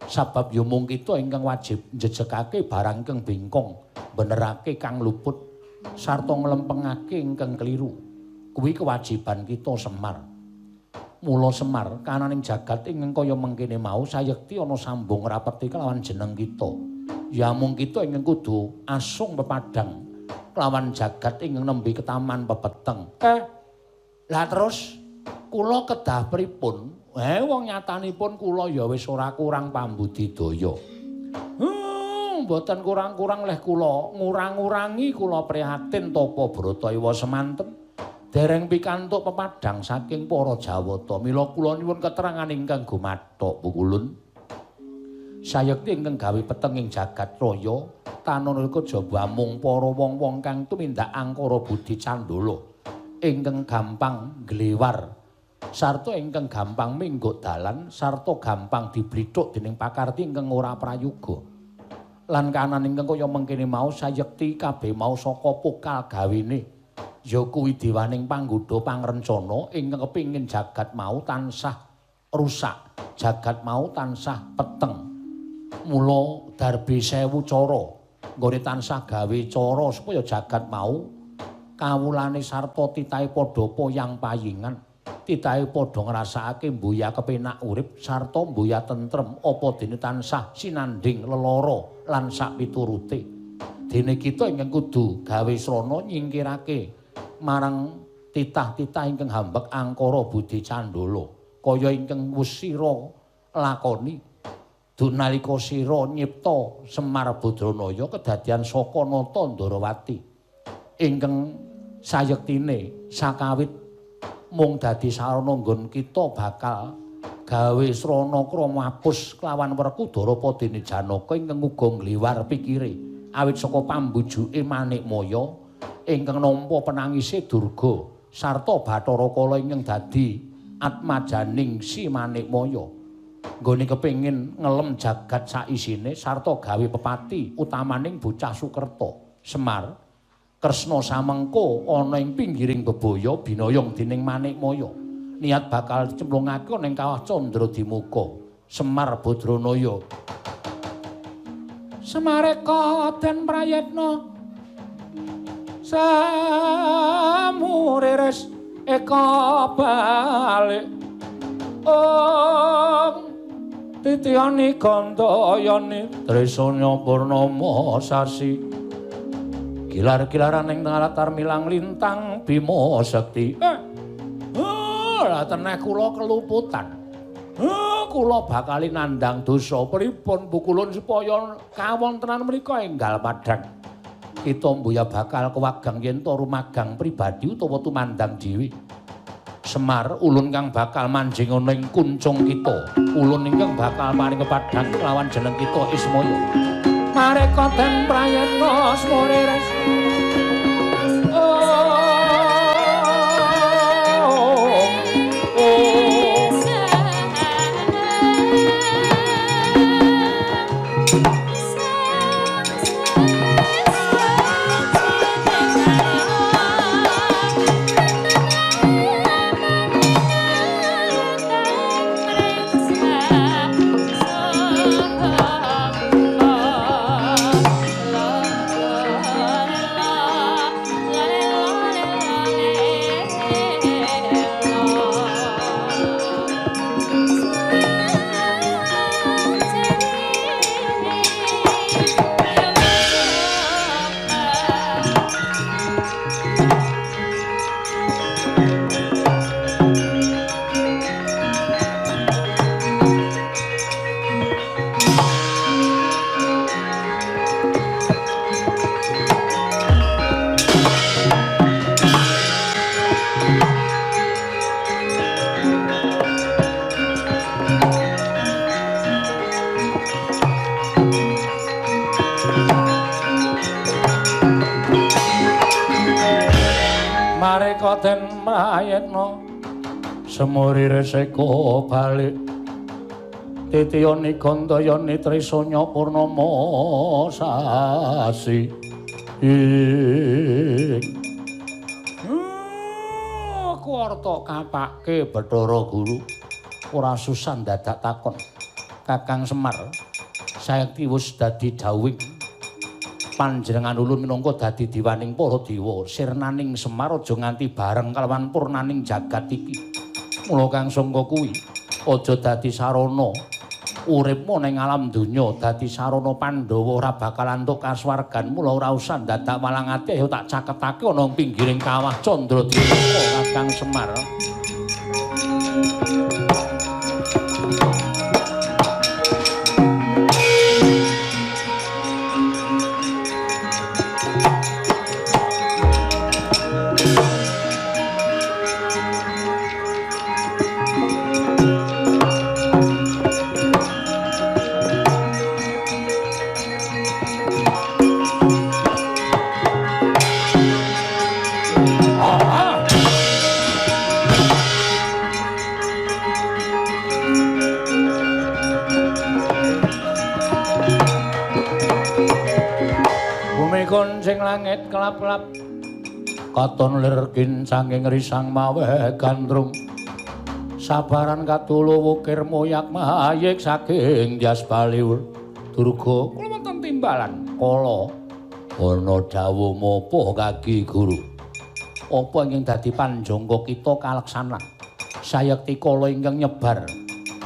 [SPEAKER 2] Sabab ya mung kita ingkang wajib njejekake barang kang bengkong, benerake kang luput, sarta nglempengake ingkang kliru. Kuwi kewajiban kita Semar. Mula Semar kananing jagat ingkang kaya mengkene mau sayekti ana sambung rapeti kelawan jeneng kita. Ya mung kita ingkang kudu asung pepadang kelawan jagat ingkang nembe ketaman pepeteng. Lah terus kula kedah pripun? Wong nyatanipun kula ya wis ora kurang pambudidaya. Mboten kurang-kurang leh kula ngurang-urangi kula prihatin tapa brata iwa semanten. Dereng pikantuk pepadang saking para Jawata. Mila kula nyuwun keterangan ingkang gumathok Pukulun. Sayekti ingkang gawe peteng ing jagat raya tanana kejaba mung para wong-wong kang tumindak angkara budi candala, ingkang gampang glewar, sarta ingkang gampang minggo dalan, sarta gampang diblithuk dening pakarti ingkang ora prayoga. Lan kanan ingkang kaya mengkene mau sayekti kabeh mau saka pokal gawene. Ya kuwi dewaning panggodha pangrencana ingkang kepingin jagat mau tansah rusak, jagat mau tansah peteng. Mula darbe 1000 cara nggone tansah gawe cara supaya jagat mau kawulane sarta titahe padha poyang-payingan, titahe padha ngrasakake mbuya kepenak urip sarta mbuya tentrem apa dene tansah sinanding lelara lan sak piturute. Dene kita ingkang kudu gawe srana nyingkirake marang titah-titah ingkang hambek angkara budi candala kaya ingkang wis sira lakoni dunalika sira nyipta Semar Badranaya kedadian saka Nata Ndarawati ingkang sayektine sakawit mung dadi sarana nggon kita bakal gawe srana krama apus kelawan Werkudara padene Janaka ingkang uga ngliwar pikire awit saka pambujuke Manikmaya ingkang nampa penangise Durga sarta Bathara Kala ingkang dadi atmajaning Si Manikmaya nggone kepengin ngelem jagat saisine sarta gawe pepati utamaning bocah Sukerta. Semar Kresna samengko ana ing pinggiring bebaya binayong dening Manikmaya niat bakal cemplungake ning kawah Candradimuka. Semar Badranaya Semareka den prayitna samuriris eka balik titiani gandayani trisanya purnama sasi gilar-gilaran ing tengah latar milang lintang Bima Sekti. Lah teneh kula keluputan. Kula bakali nandhang dosa pripun Pukulun supaya kawontenan menika enggal padhang. Kita mbuya bakal kewagang yen to rumagang pribadi utawa tumandang dhewe. Semar ulun kang bakal manjing ana ing kuncung kita. Ulun ingkang bakal maring kepadhang kelawan jeneng kita Ismaya. mareka den prayana smore res mareka den prayana semuri reseka balik titiyani gandayani trisanya purnama sasi aku arta kapake Bathara Guru ora susah dadak takon Kakang Semar saiki wis dadi dawuh panjenengan ulun minangka dadi diwaning para dewa sirnaning Semar aja nganti bareng kalawan purnaning jagat iki mula kang sangka kuwi aja dadi sarana uripmu ning alam donya dadi sarana Pandhawa ora bakal antuk kasuwargan mula ora usah dadak malang ati ayo tak caketake ana ing pinggiring kawah Candradipika Kakang Semar. Sing langit kelap-kelap katon lir kincanging risang mawe gandrung sabaran katulu wukir moyak mayik saking jas baliwul durga kula wonten timbalan kala ana dawuh mapa kaki guru apa ingkang dadi panjangga kita kaleksanan sayekti kala ingkang nyebar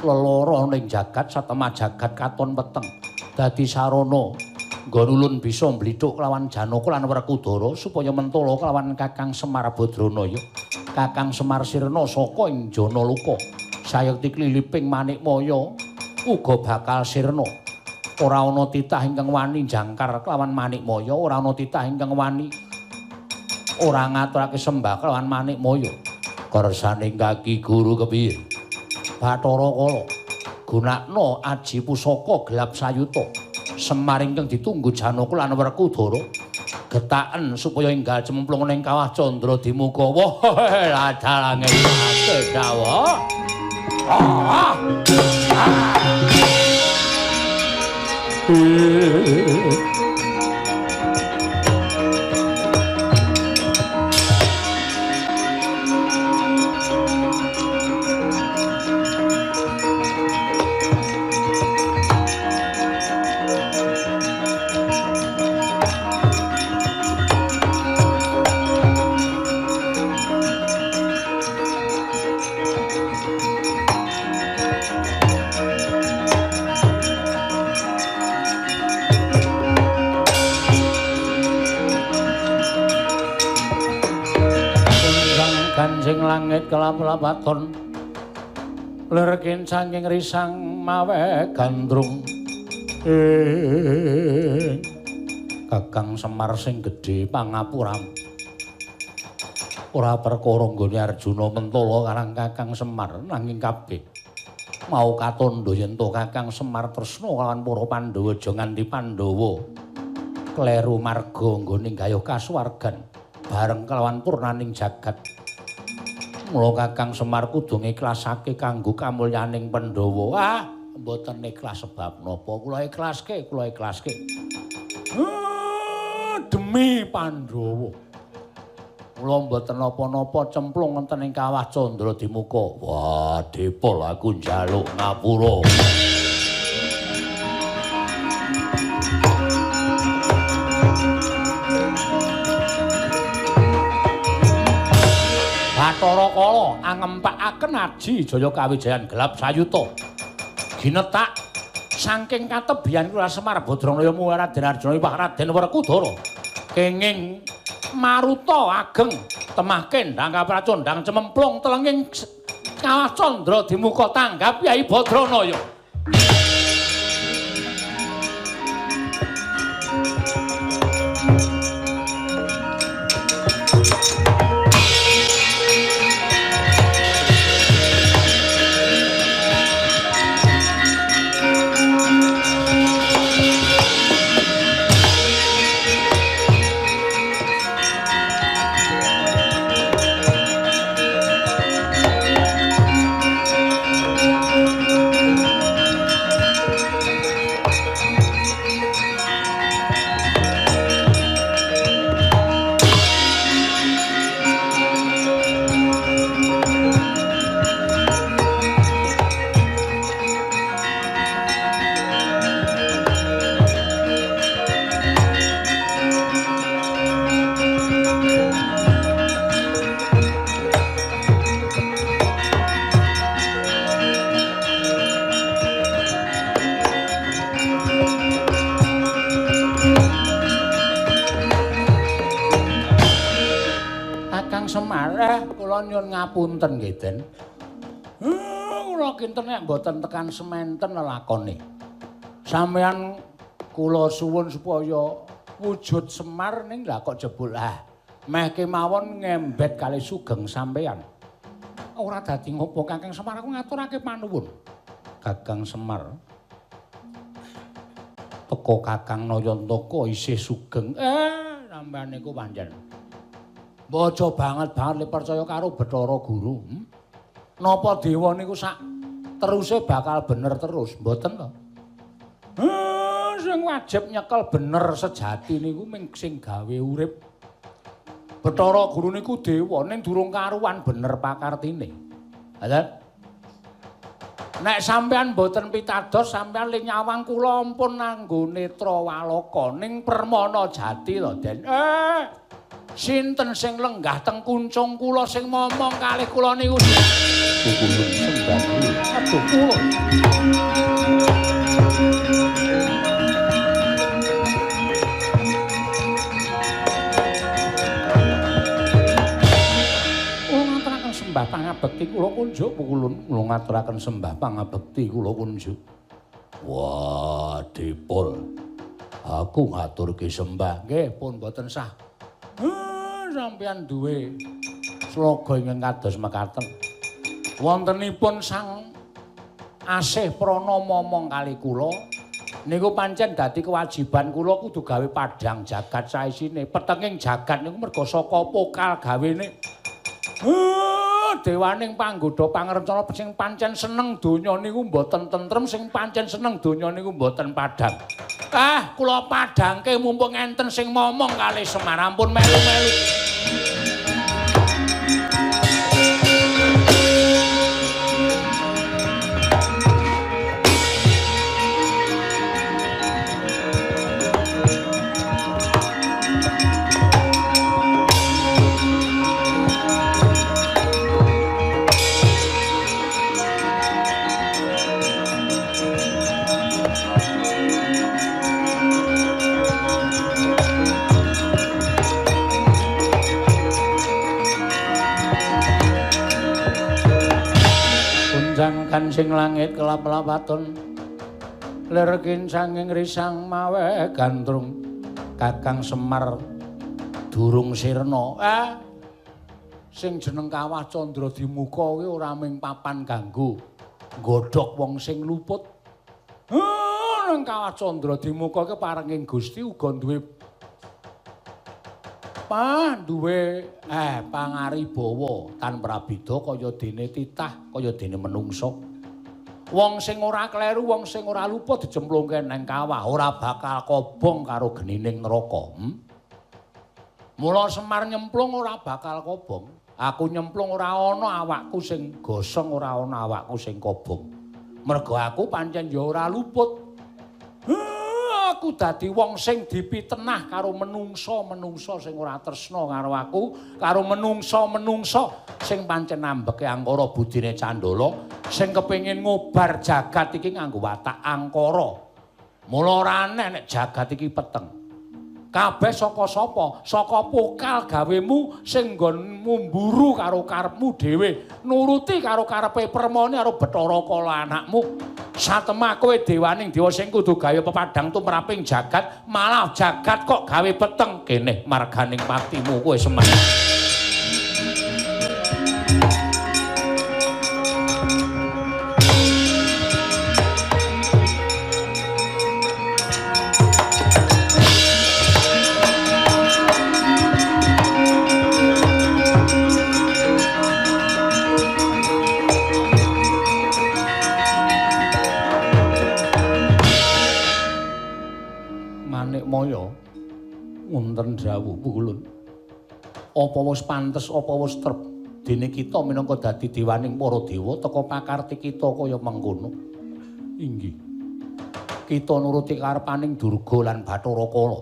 [SPEAKER 2] lelara ning jagat satemah jagat katon peteng dadi sarana nggon ulun bisa mblithuk kelawan Janaka lan Werkudara supaya mentala kelawan Kakang Semar Badranaya Kakang Semar sirna saka ing Janaluka sayekti kliliping Manikmaya uga bakal sirna ora ana titah ingkang wani jangkar kelawan Manikmaya ora ana titah ingkang wani ora ngaturake sembah kelawan Manikmaya kersaning kaki guru kepiye Bathara Kala gunakna aji pusaka gelap sayuta Semar ingkang ditunggu Janaka lan Werkudara getaken supaya enggal cemplung ning kawah Candradipika. Wah, ladalange ate dawa. Sing langit kelap-kelap aton lir kincanging risang mawe gandrung Kakang Semar sing gedhe pangapuram ora perkara nggone Arjuna mentala karang Kakang Semar nanging kabeh mau katondo yen to Kakang Semar tresna kalawan para Pandhawa aja nganti Pandhawa kleru marga nggone gayuh kasuwargan bareng kelawan purnaning jagat. Mula Kakang Semar kudu ngiklasake kanggo kamulyaning Pandhawa. Ah, mboten ikhlas sebab napa? Kula ikhlaske. Demi Pandhawa. Kula mboten napa-napa cemplung wonten ing Kawah Candra Dimuka. Wah, Dipol aku njaluk ngapura. Bathara Kala angempakaken aji jaya kawijayan gelap sayuta. Ginetak saking katebian Kula Semar Badranaya muwah Raden Arjuna Iwah Raden Werkudara. Kenging maruta ageng temah kendang kapracondang cememplung telenging Kawah Candra Dimuka tanggap Kyai Badranaya. Kula nyuwun ngapunten nggih, Den. Kula kinten nek mboten tekan sementen lelakone. Sampeyan kula suwun supaya wujud Semar ning lha kok jebul meh kemawon ngembet kali sugeng sampeyan. Ora dadi ngopo Kakang Semar aku ngaturake panuwun. Kakang Semar teko Kakang Nayantaka isih sugeng. Sampeyan niku pancen bojo banget le percaya karo Bathara Guru. Napa dewa niku sak teruse bakal bener terus, mboten to? Sing wajib nyekel bener sejati niku ming sing gawe urip. Bathara Guru niku dewa ning durung karuan bener pakartine. Ada? Nek sampean mboten pitados sampean ling nyawang kula ampun nganggo netra waloka ning Permana Jati to, Den. Sinten sing lenggah teng kuncung kula sing momong kalih kula niku? Kukulun sembah. Aduh kula. Ngaturaken sembah pangabekti kula kunjuk Kukulun. Kula ngaturaken sembah pangabekti kula kunjuk. Wah, Dipol. Aku ngaturke sembah. Nggih, pun boten sah. Sampeyan duwe sloga ingkang kados mekaten. Wontenipun Sang Asih Prana momong kali kula niku pancen dadi kewajiban kula kudu gawe padhang jagat saisine. Petenging jagat niku merga saka pokal gawene. Dewaning panggoda pangrencana sing pancen seneng donya niku mboten tentrem, sing pancen seneng donya niku mboten padhang. Kula padhangke mumpung enten sing momong kalih Semar, ampun melu-melu. Kan sing langit kelap-lapaton lerkin sanging risang mawe gandrung Kakang Semar durung sirna. Sing jeneng Kawah Candra Dimuka kuwi ora ming papan kanggo nggodhog wong sing luput. Nang Kawah Candra dimuka keparenging Gusti uga duwe pangaribawa tan prabida kaya dene titah, kaya dene menungsa. Wong sing ora kleru, wong sing ora luput dijemplungke nang kawah ora bakal kobong karo genining neraka. Mula Semar nyemplung ora bakal kobong. Aku nyemplung ora ana awakku sing gosong, ora ana awakku sing kobong. Merga aku pancen ya ora luput. Aku dadi wong sing dipitenah karo menungsa-menungsa sing ora tresna karo aku, karo menungsa-menungsa sing pancen ambeke angkara budine Candala, sing kepengin ngobar jagat iki nganggo watak angkara. Mula ora aneh nek jagat iki peteng. Kabeh saka sapa? Saka pokal gawemu sing nggonmu mburu karo karepmu dhewe, nuruti karo karepe permane karo Bathara Kala anakmu. Satemah kowe dewaning dewa sing kudu gawe pepadang tumraping jagat, malah jagat kok gawe peteng. Kene marganing patimu kowe Semar. Moyo wonten dawuh Pukulun. Apa wis pantes apa wis trep dene kita minangka dadi dewaning para dewa teka pakarti kita kaya mengkono. Inggih. Kita nuruti karepaning Durga lan Bathara Kala.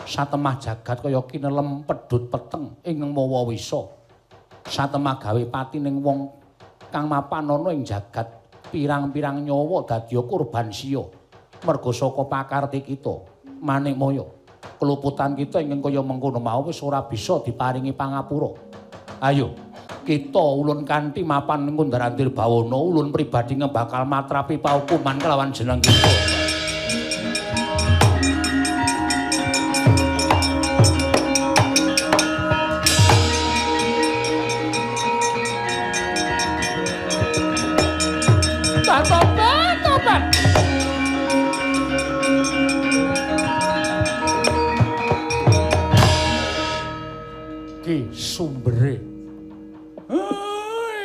[SPEAKER 2] Satemah jagat kaya kinelem pedhut peteng ing mawa wisa. Satemah gawe pati ning wong kang mapan ana ing jagat. Pirang-pirang nyawa dadi kurban sia. Merga saka pakarti kita. Manik Maya, keluputan kita ingin kaya mengkono mau wis ora bisa diparingi pangapura. Ayo, kita ulun kanthi mapan ning Kundarandir Bawana, ulun pribadi bakal matrapi paukuman kelawan jeneng kita. Tobat. Sumbere.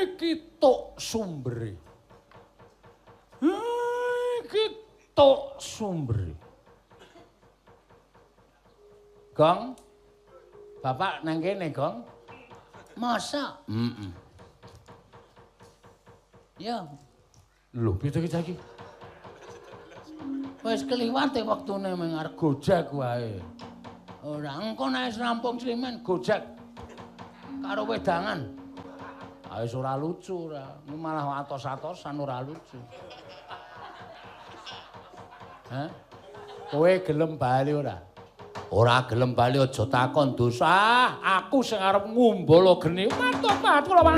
[SPEAKER 2] Iki tok sumbere. Iki tok sumbere. Gong. Bapak nang kene, Gong. Masa? Ya. Lho, piye iki? Wis kliwat wektune mung arep gojek wae. Ora engko nek wis rampung Slimen gojek. Karo wedangan. Wis ora lucu ora. Malah atos-atosan ora lucu. Hah? Kowe gelem bali ora? Ora gelem bali aja takon dosa. Aku sing arep ngumbala geni. Matur kula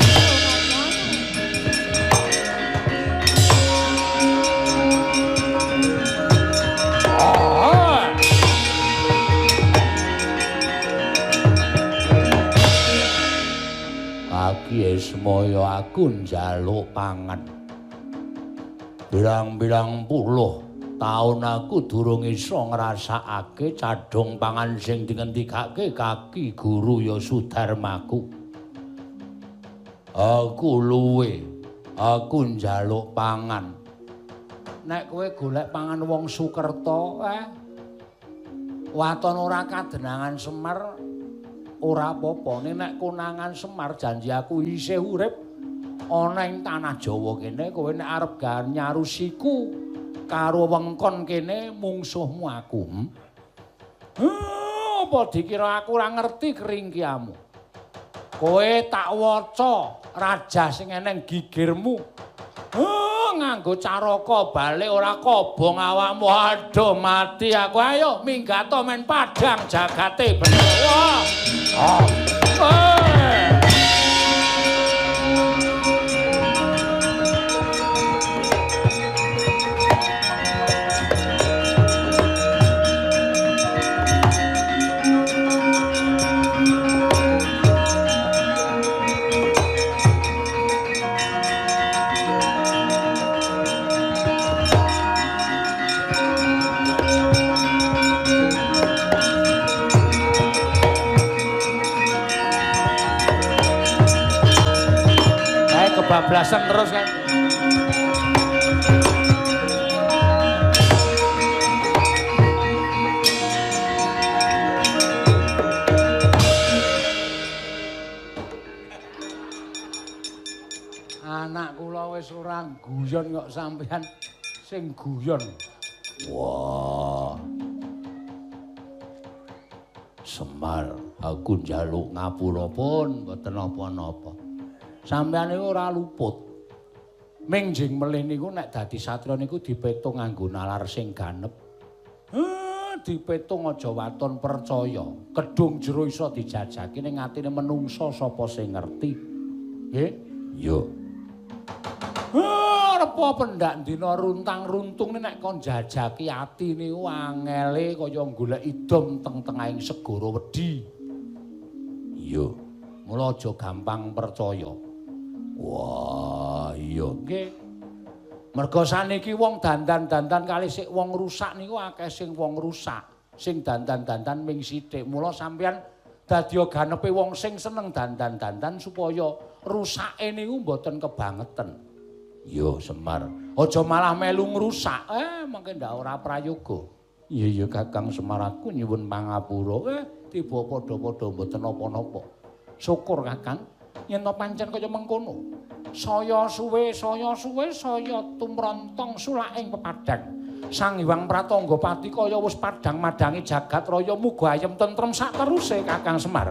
[SPEAKER 2] Aki Esmaya aku njaluk pangan. Birang-birang puluh taun aku durung iso ngrasakake cadhong pangan sing dingendikake kaki guru Yasudarmaku. Aku luwe, aku njaluk pangan. Nek kowe golek pangan wong Sukerta, waton ora kadenangan Semar. Ora apa-apa, nek konangan Semar janji aku isih urip ana ing tanah Jawa kene, kowe nek arep nyarusiku karo wengkon kene mungsuhmu aku. Apa dikira aku ora ngerti keringkiamu? Kowe tak waca raja sing eneng gigirmu. Nganggo caraka balik ora kobong awakmu. Aduh mati aku. Ayo minggato men padang jagate Benawa. bablasan terus kan. Anak kula wis ora guyon kok sampean sing guyon.
[SPEAKER 1] Wah. Semar, aku njaluk ngapura pun mboten napa-napa.
[SPEAKER 2] Sampeyan niku ora luput. Ming jeng melih niku nek dadi satriya niku dipetung nganggo nalar sing ganep. Dipetung aja waton percaya. Kedung jero iso dijajaki ning atine menungsa sapa sing ngerti. Nggih?
[SPEAKER 1] Yo.
[SPEAKER 2] Apa pendak dina runtang-runtung nek kon jajaki ati niku angele kaya golek idom teng-tengahing segara wedi.
[SPEAKER 1] Yo.
[SPEAKER 2] Mula aja gampang percaya.
[SPEAKER 1] Wah, iya.
[SPEAKER 2] Nggih. Merga saniki wong dandan-dandan kalih sik wong rusak niku akeh sing wong rusak, sing dandan-dandan ming sithik. Mula sampeyan dadi ganepe wong sing seneng dandan-dandan supaya rusake niku mboten kebangeten.
[SPEAKER 1] Yo, Semar.
[SPEAKER 2] Aja malah melu ngrusak. Mengke ndak ora prayoga.
[SPEAKER 1] Iya, Kakang Semar, aku nyuwun pangapura.
[SPEAKER 2] Tiba padha-padha mboten napa-napa. Syukur Kakang, yen to pancen kaya mengkono. Saya suwe, saya tumrontong sulaking pepadang. Sang Hyang Pratangga Pati kaya wis padhang madangi jagat raya muga ayem tentrem sak teruse Kakang Semar.